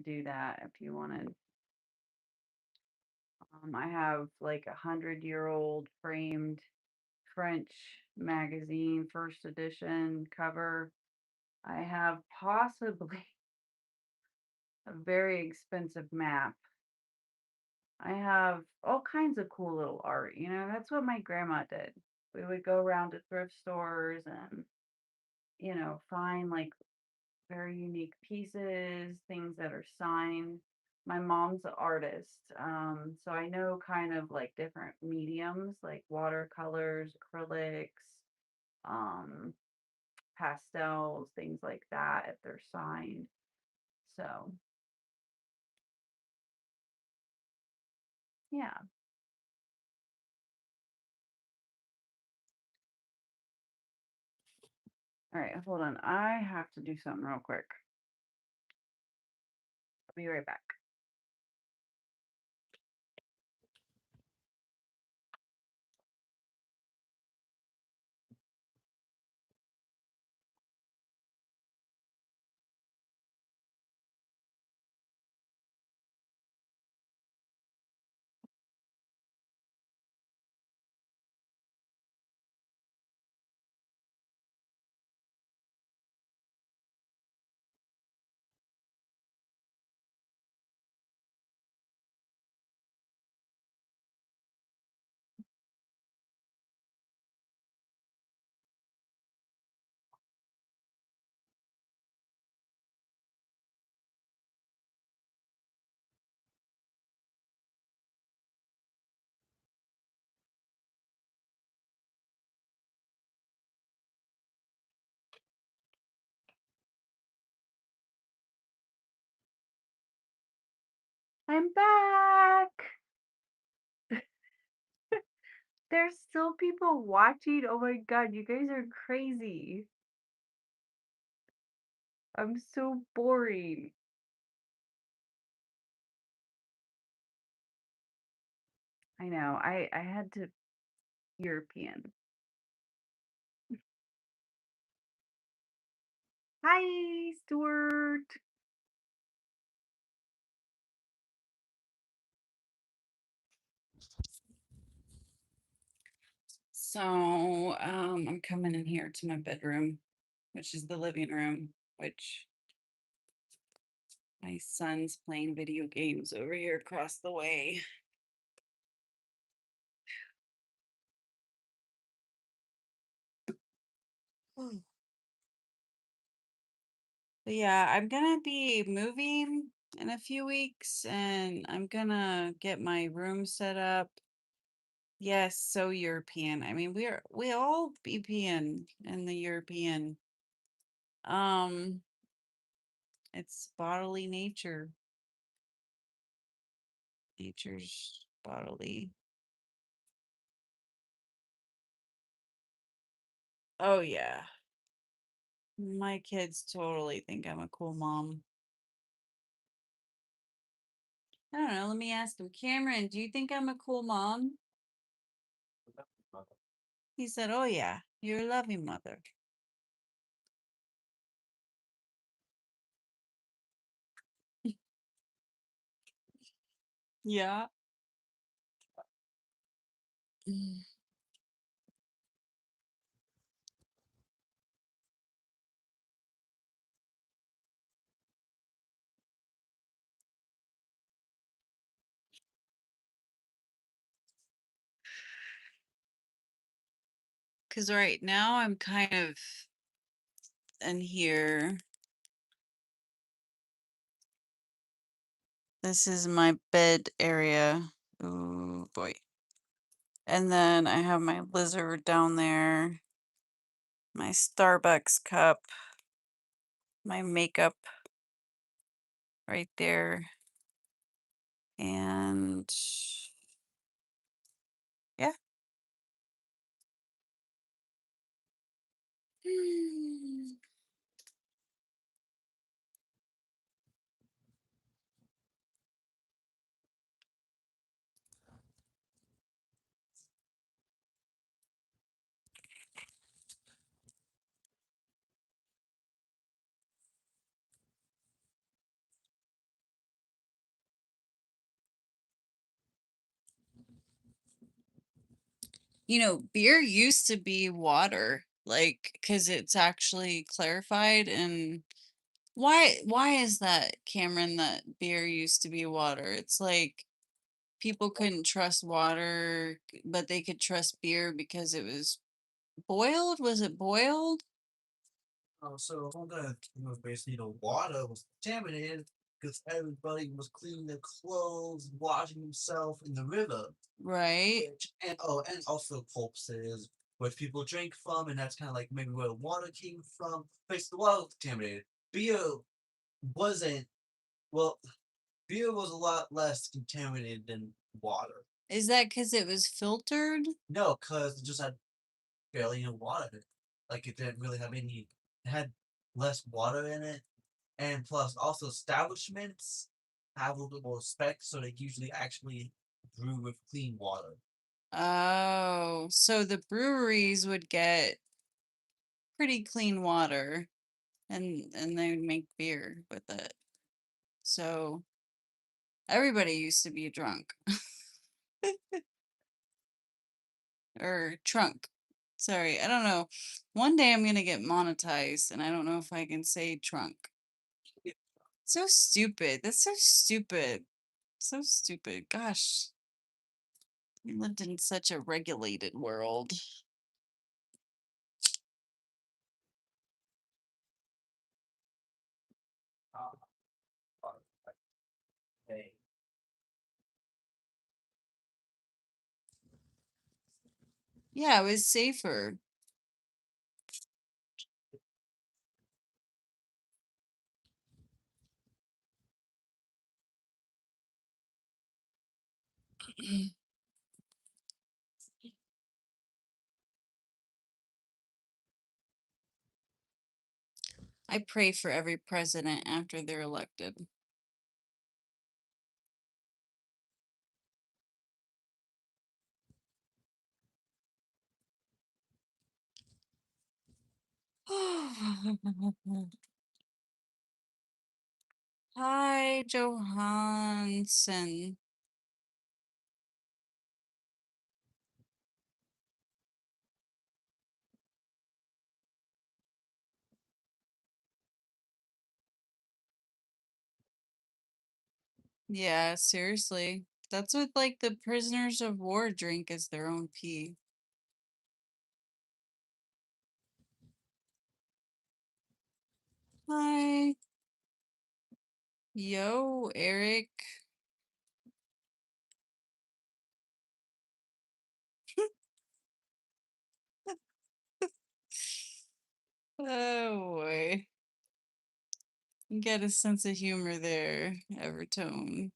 do that if you wanted. I have like 100-year-old framed French magazine, first edition cover. I have possibly a very expensive map. I have all kinds of cool little art. That's what my grandma did. We would go around to thrift stores and, find like very unique pieces, things that are signed. My mom's an artist, so I know kind of like different mediums like watercolors, acrylics, um, pastels, things like that if they're signed. So, yeah. All right, hold on. I have to do something real quick. I'll be right back. I'm back. There's still people watching. Oh my god, you guys are crazy. I'm so boring. I know. I had to European. Hi, Stuart. So, I'm coming in here to my bedroom, which is the living room, which my son's playing video games over here across the way. Mm. But yeah, I'm gonna be moving in a few weeks and I'm gonna get my room set up. Yes, so European. I mean, we all European in the European. Um, it's bodily nature. Nature's bodily. Oh yeah. My kids totally think I'm a cool mom. I don't know. Let me ask him. Cameron, do you think I'm a cool mom? He said, "Oh yeah, you're a loving mother." Yeah. Because right now I'm kind of in here. This is my bed area. Oh boy. And then I have my lizard down there, my Starbucks cup, my makeup right there. And yeah. You know, beer used to be water, like, because it's actually clarified. And why is that, Cameron, that beer used to be water? It's like people couldn't trust water, but they could trust beer because it was boiled. Was it boiled? So all the basically the water was contaminated because everybody was cleaning their clothes, washing themselves in the river. Right. And also corpses, which people drink from, and that's kind of like maybe where the water came from. Basically, the water was contaminated. Beer wasn't. Well, beer was a lot less contaminated than water. Is that because it was filtered? No, because it just had barely any water in it. Like it didn't really have any. It had less water in it, and plus also establishments have a little bit more respect, so they usually actually brew with clean water. Oh, so the breweries would get pretty clean water and they would make beer with it. So everybody used to be drunk or trunk. Sorry, I don't know. One day I'm gonna get monetized and I don't know if I can say trunk. So stupid. That's so stupid. So stupid. Gosh, we lived in such a regulated world. Hey, Yeah, it was safer. I pray for every president after they're elected. Hi, Johansson. Yeah, seriously. That's what like the prisoners of war drink is their own pee. Hi. Yo, Eric. Oh boy. You get a sense of humor there, Evertone.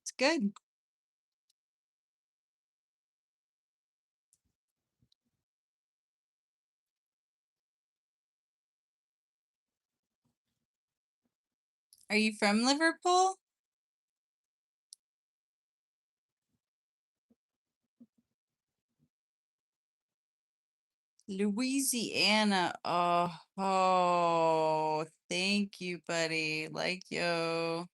It's good. Are you from Liverpool? Louisiana. Oh, thank you, buddy. Like, yo.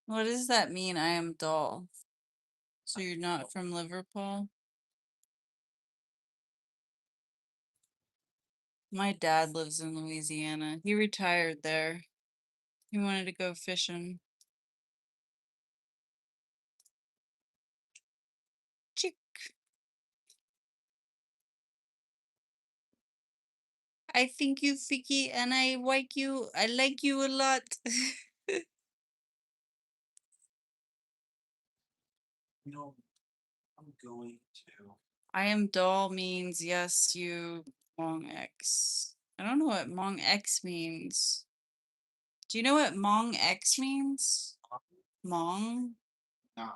What does that mean? I am dull. So you're not from Liverpool? My dad lives in Louisiana. He retired there. He wanted to go fishing. Chick. I think you Vicky and I like you. I like you a lot. You know, I'm going to. I am dull means yes, you Mong X. I don't know what Mong X means. Do you know what Mong X means? Mong? No,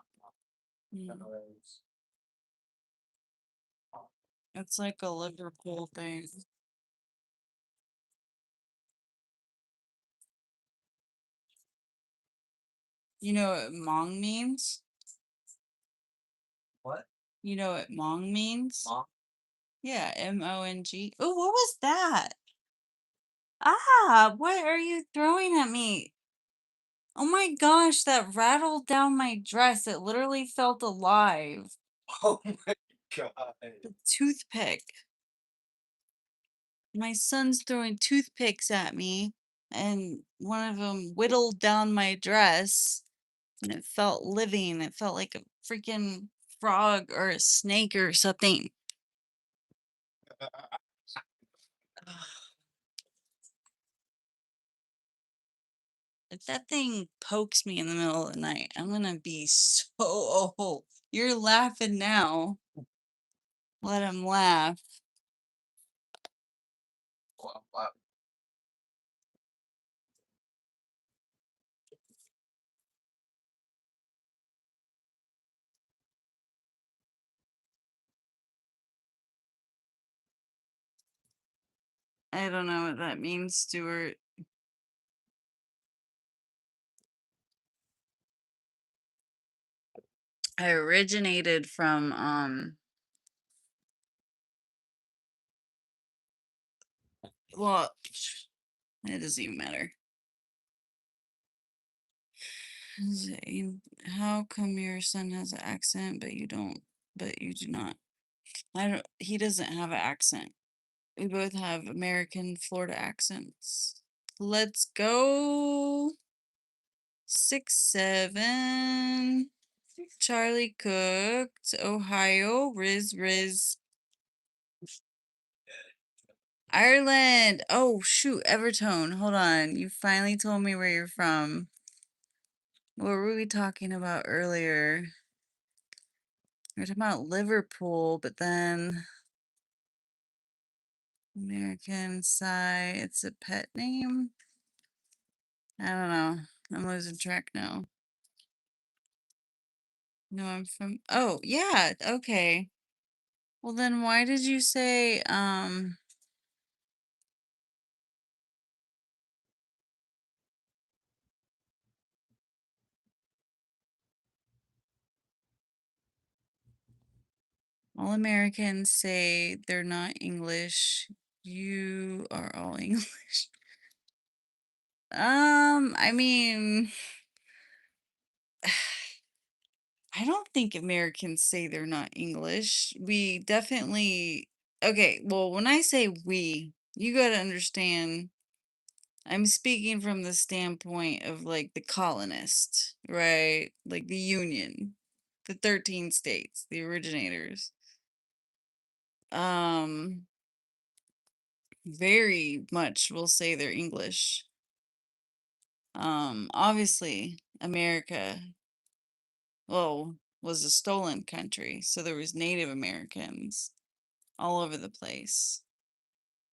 Mm. no, that is- It's like a Liverpool thing. You know what Mong means? What? You know what Mong means? Mom? Yeah, Mong. Oh, what was that? Ah, what are you throwing at me? Oh my gosh, that rattled down my dress. It literally felt alive. Oh my god. The toothpick. My son's throwing toothpicks at me, and one of them whittled down my dress, and it felt living. It felt like a freaking frog or a snake or something. If that thing pokes me in the middle of the night, I'm gonna be so. Oh, you're laughing now. Let him laugh. Wow, wow. I don't know what that means, Stuart. I originated from well, it doesn't even matter. How come your son has an accent but you don't, but you do not? I don't, he doesn't have an accent. We both have American Florida accents. Let's go. 6, 7. Charlie Cooked, Ohio, Riz Riz, Ireland. Oh shoot, Evertone. Hold on. You finally told me where you're from. What were we talking about earlier? We were talking about Liverpool, but then American Sigh. It's a pet name. I don't know. I'm losing track now. No, I'm from. Oh yeah. Okay. Well then, why did you say all Americans say they're not English? You are all English. I mean, I don't think Americans say they're not English. We definitely, okay, well, when I say we, you got to understand, I'm speaking from the standpoint of like the colonists, right? Like the Union, the 13 states, the originators. Um, very much will say they're English. Obviously, America, well, was a stolen country, so there was Native Americans all over the place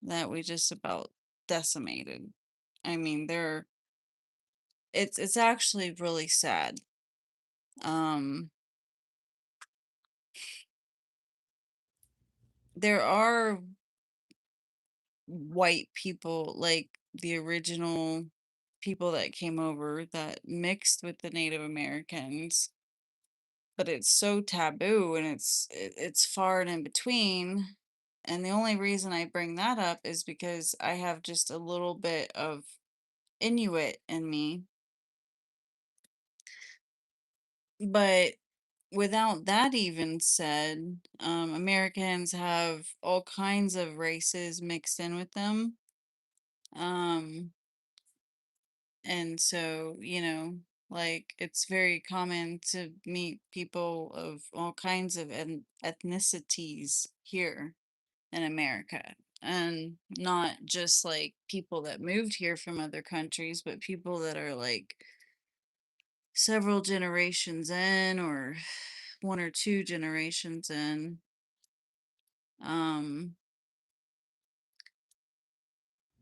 that we just about decimated. I mean, it's actually really sad. Um, there are white people, like the original people that came over that mixed with the Native Americans, but it's so taboo and it's far and in between. And the only reason I bring that up is because I have just a little bit of Inuit in me. But without that even said, Americans have all kinds of races mixed in with them. Um, and so, like it's very common to meet people of all kinds of ethnicities here in America. And not just like people that moved here from other countries, but people that are like several generations in or one or two generations in. Um,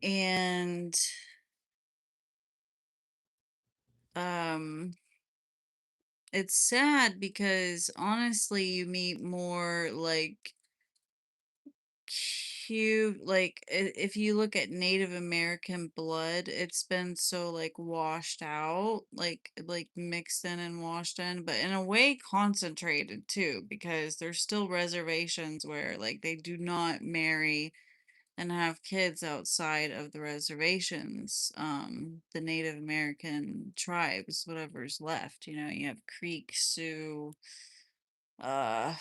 and um, it's sad because honestly, you meet more like if you look at Native American blood, it's been so like washed out, like mixed in and washed in, but in a way concentrated too, because there's still reservations where like they do not marry and have kids outside of the reservations. The Native American tribes, whatever's left, you have Creek, Sioux, uh,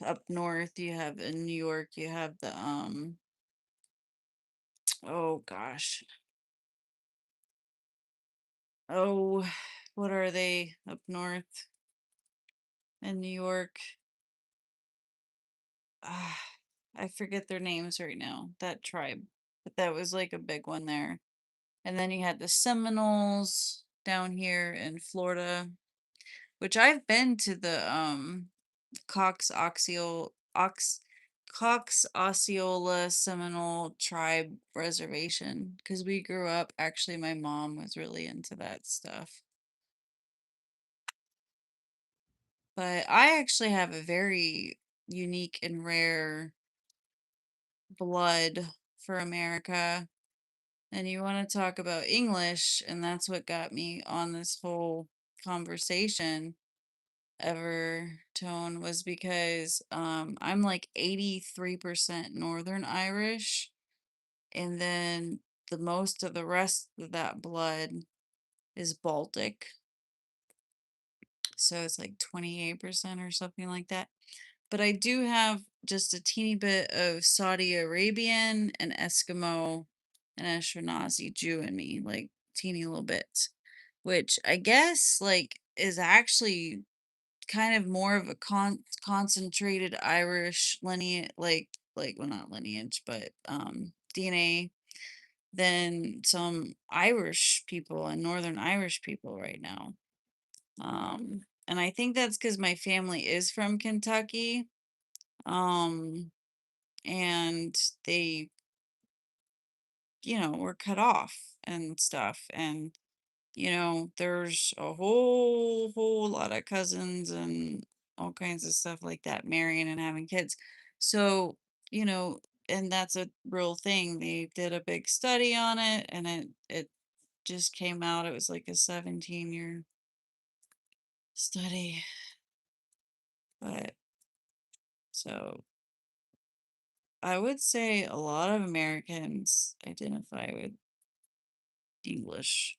up north, you have in New York, you have the oh gosh, oh, what are they up north in New York? Ah, I forget their names right now. That tribe, but that was like a big one there. And then you had the Seminoles down here in Florida, which I've been to the Cox Oxial Ox Cox Osceola Seminole Tribe Reservation because we grew up. Actually, my mom was really into that stuff. But I actually have a very unique and rare blood for America. And you want to talk about English, and that's what got me on this whole conversation Evertone was because I'm like 83% Northern Irish, and then the most of the rest of that blood is Baltic. So it's like 28% or something like that. But I do have just a teeny bit of Saudi Arabian and Eskimo and Ashkenazi Jew in me, like teeny little bits, which I guess like is actually kind of more of a concentrated Irish lineage, like well, not lineage, but DNA than some Irish people and Northern Irish people right now. And I think that's because my family is from Kentucky. Um, and they, were cut off and stuff. And, there's a whole lot of cousins and all kinds of stuff like that marrying and having kids. So, you know, and that's a real thing. They did a big study on it and it just came out. It was like a 17-year study. But so I would say a lot of Americans identify with English.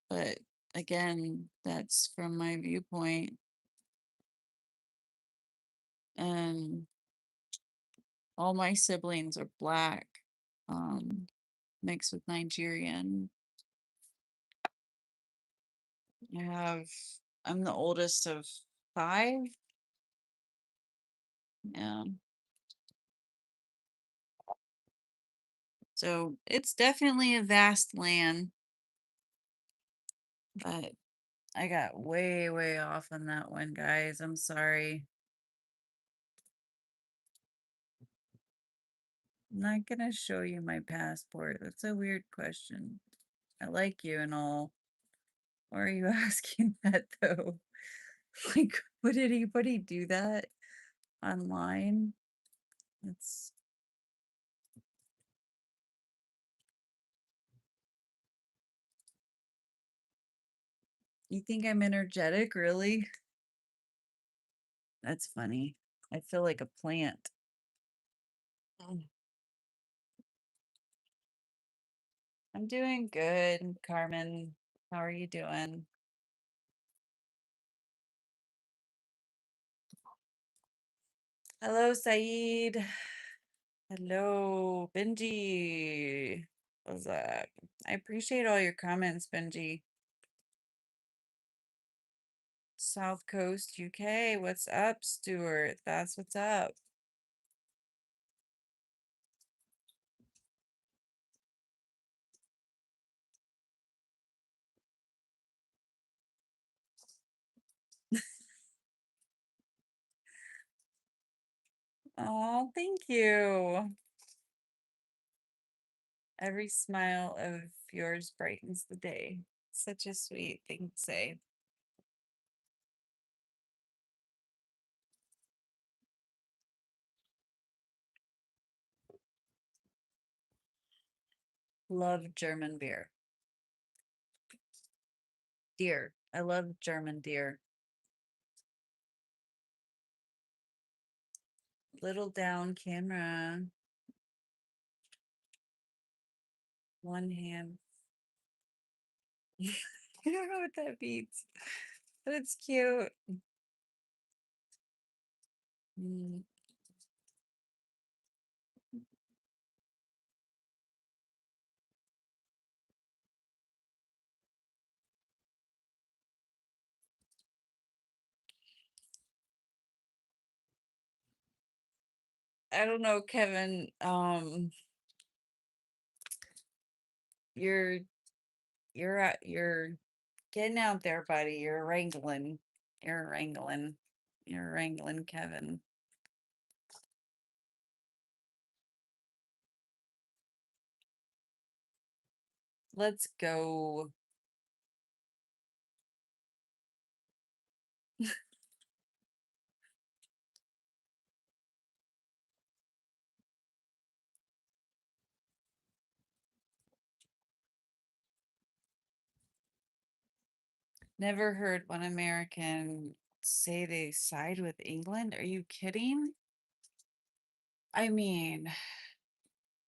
But again, that's from my viewpoint. And all my siblings are black, um, mixed with Nigerian. I have, I'm the oldest of five. Yeah. So it's definitely a vast land, but I got way, way off on that one, guys. I'm sorry. I'm not gonna show you my passport. That's a weird question. I like you and all. Why are you asking that though? Like, would he do that online? It's You think I'm energetic, really? That's funny. I feel like a plant. Mm. I'm doing good, Carmen. How are you doing? Hello, Saeed. Hello, Benji. What's up? I appreciate all your comments, Benji. South Coast, UK. What's up, Stuart? That's what's up. Oh, thank you. Every smile of yours brightens the day. Such a sweet thing to say. Love German beer. Deer. I love German deer. Little down camera. One hand. I don't know what that means, but it's cute. Mm, I don't know, Kevin. You're you're getting out there, buddy. You're wrangling. You're wrangling. You're wrangling, Kevin. Let's go. Never heard one American say they side with England. Are you kidding? I mean,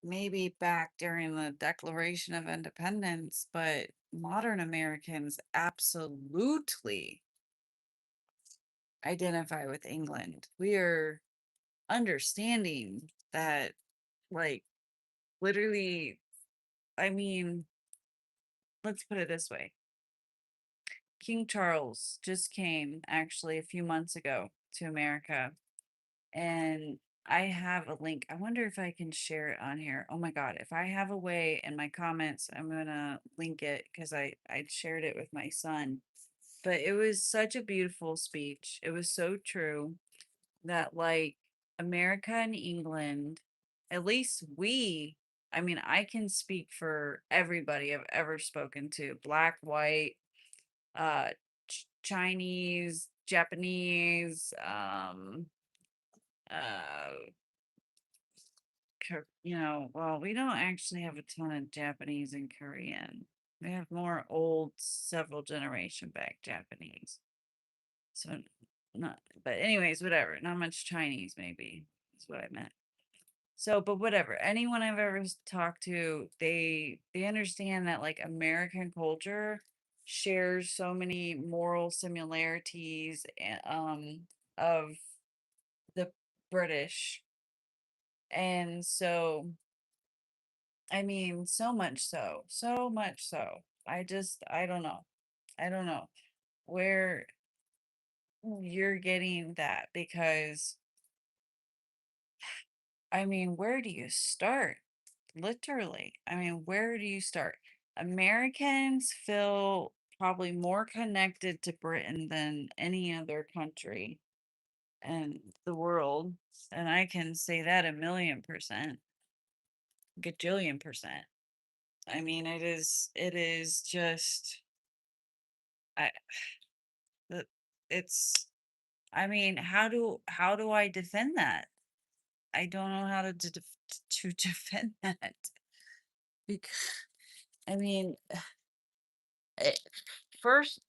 maybe back during the Declaration of Independence, but modern Americans absolutely identify with England. We are understanding that, like, literally, I mean, let's put it this way. King Charles just came actually a few months ago to America, and I have a link. I wonder if I can share it on here. Oh my God, if I have a way in my comments, I'm gonna link it because I shared it with my son. But it was such a beautiful speech. It was so true that like America and England, at least I mean, I can speak for everybody I've ever spoken to, black, white, uh Chinese, Japanese, uh well, we don't actually have a ton of Japanese and Korean. We have more old, several generation back Japanese. So not, but anyways, whatever. Not much Chinese, maybe is what I meant. So, but whatever. Anyone I've ever talked to, they understand that like American culture shares so many moral similarities of the British. And so, I mean, so much so. I don't know. I don't know where you're getting that because I mean, where do you start? Literally. I mean, where do you start? Americans feel probably more connected to Britain than any other country in the world. And I can say that 1,000,000%, gajillion percent. I mean, it is just, I, the- it's, I mean, how do I defend that? I don't know how to defend that because, I mean, eh,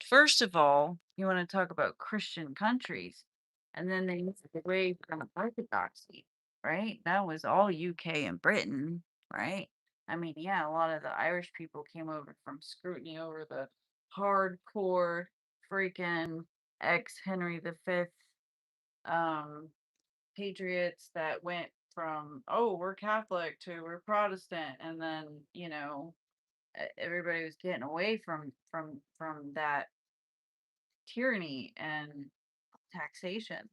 first of all, you want to talk about Christian countries, and then they moved away from orthodoxy, right? That was all UK and Britain, right? I mean, yeah, a lot of the Irish people came over from scrutiny over the hardcore freaking ex Henry V um patriots that went from, oh, we're Catholic to we're Protestant, and then everybody was getting away from that tyranny and taxation.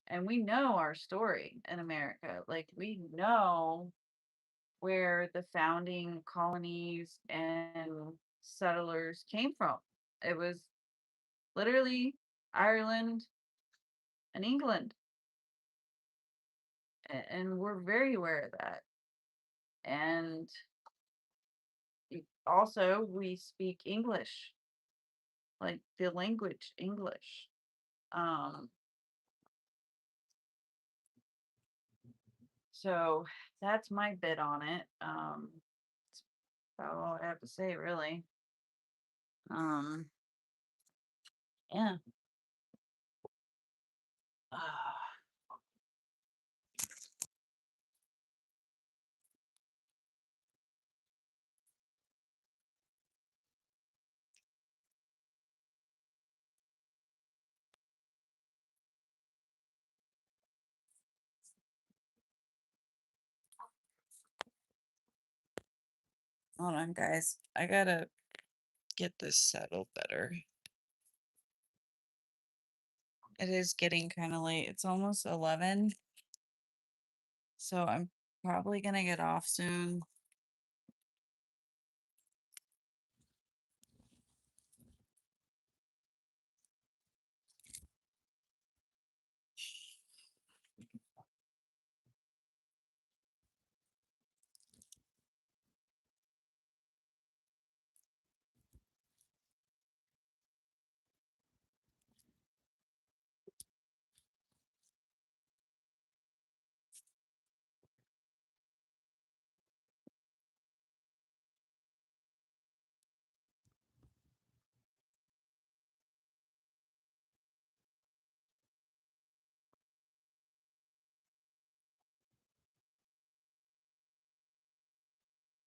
And we know our story in America. Like we know where the founding colonies and settlers came from. It was literally Ireland and England. And we're very aware of that. And also, we speak English, like the language English. Um, so that's my bit on it. That's about all I have to say, really. Um, yeah. Hold on, guys. I gotta get this settled better. It is getting kind of late. It's almost 11. So I'm probably gonna get off soon.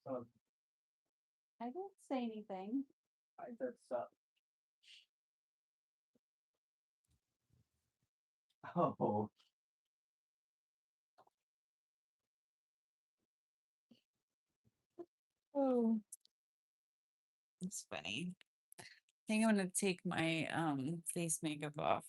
So I didn't say anything. I did stuff. Oh, Oh, it's funny. think I'm gonna take my face makeup off.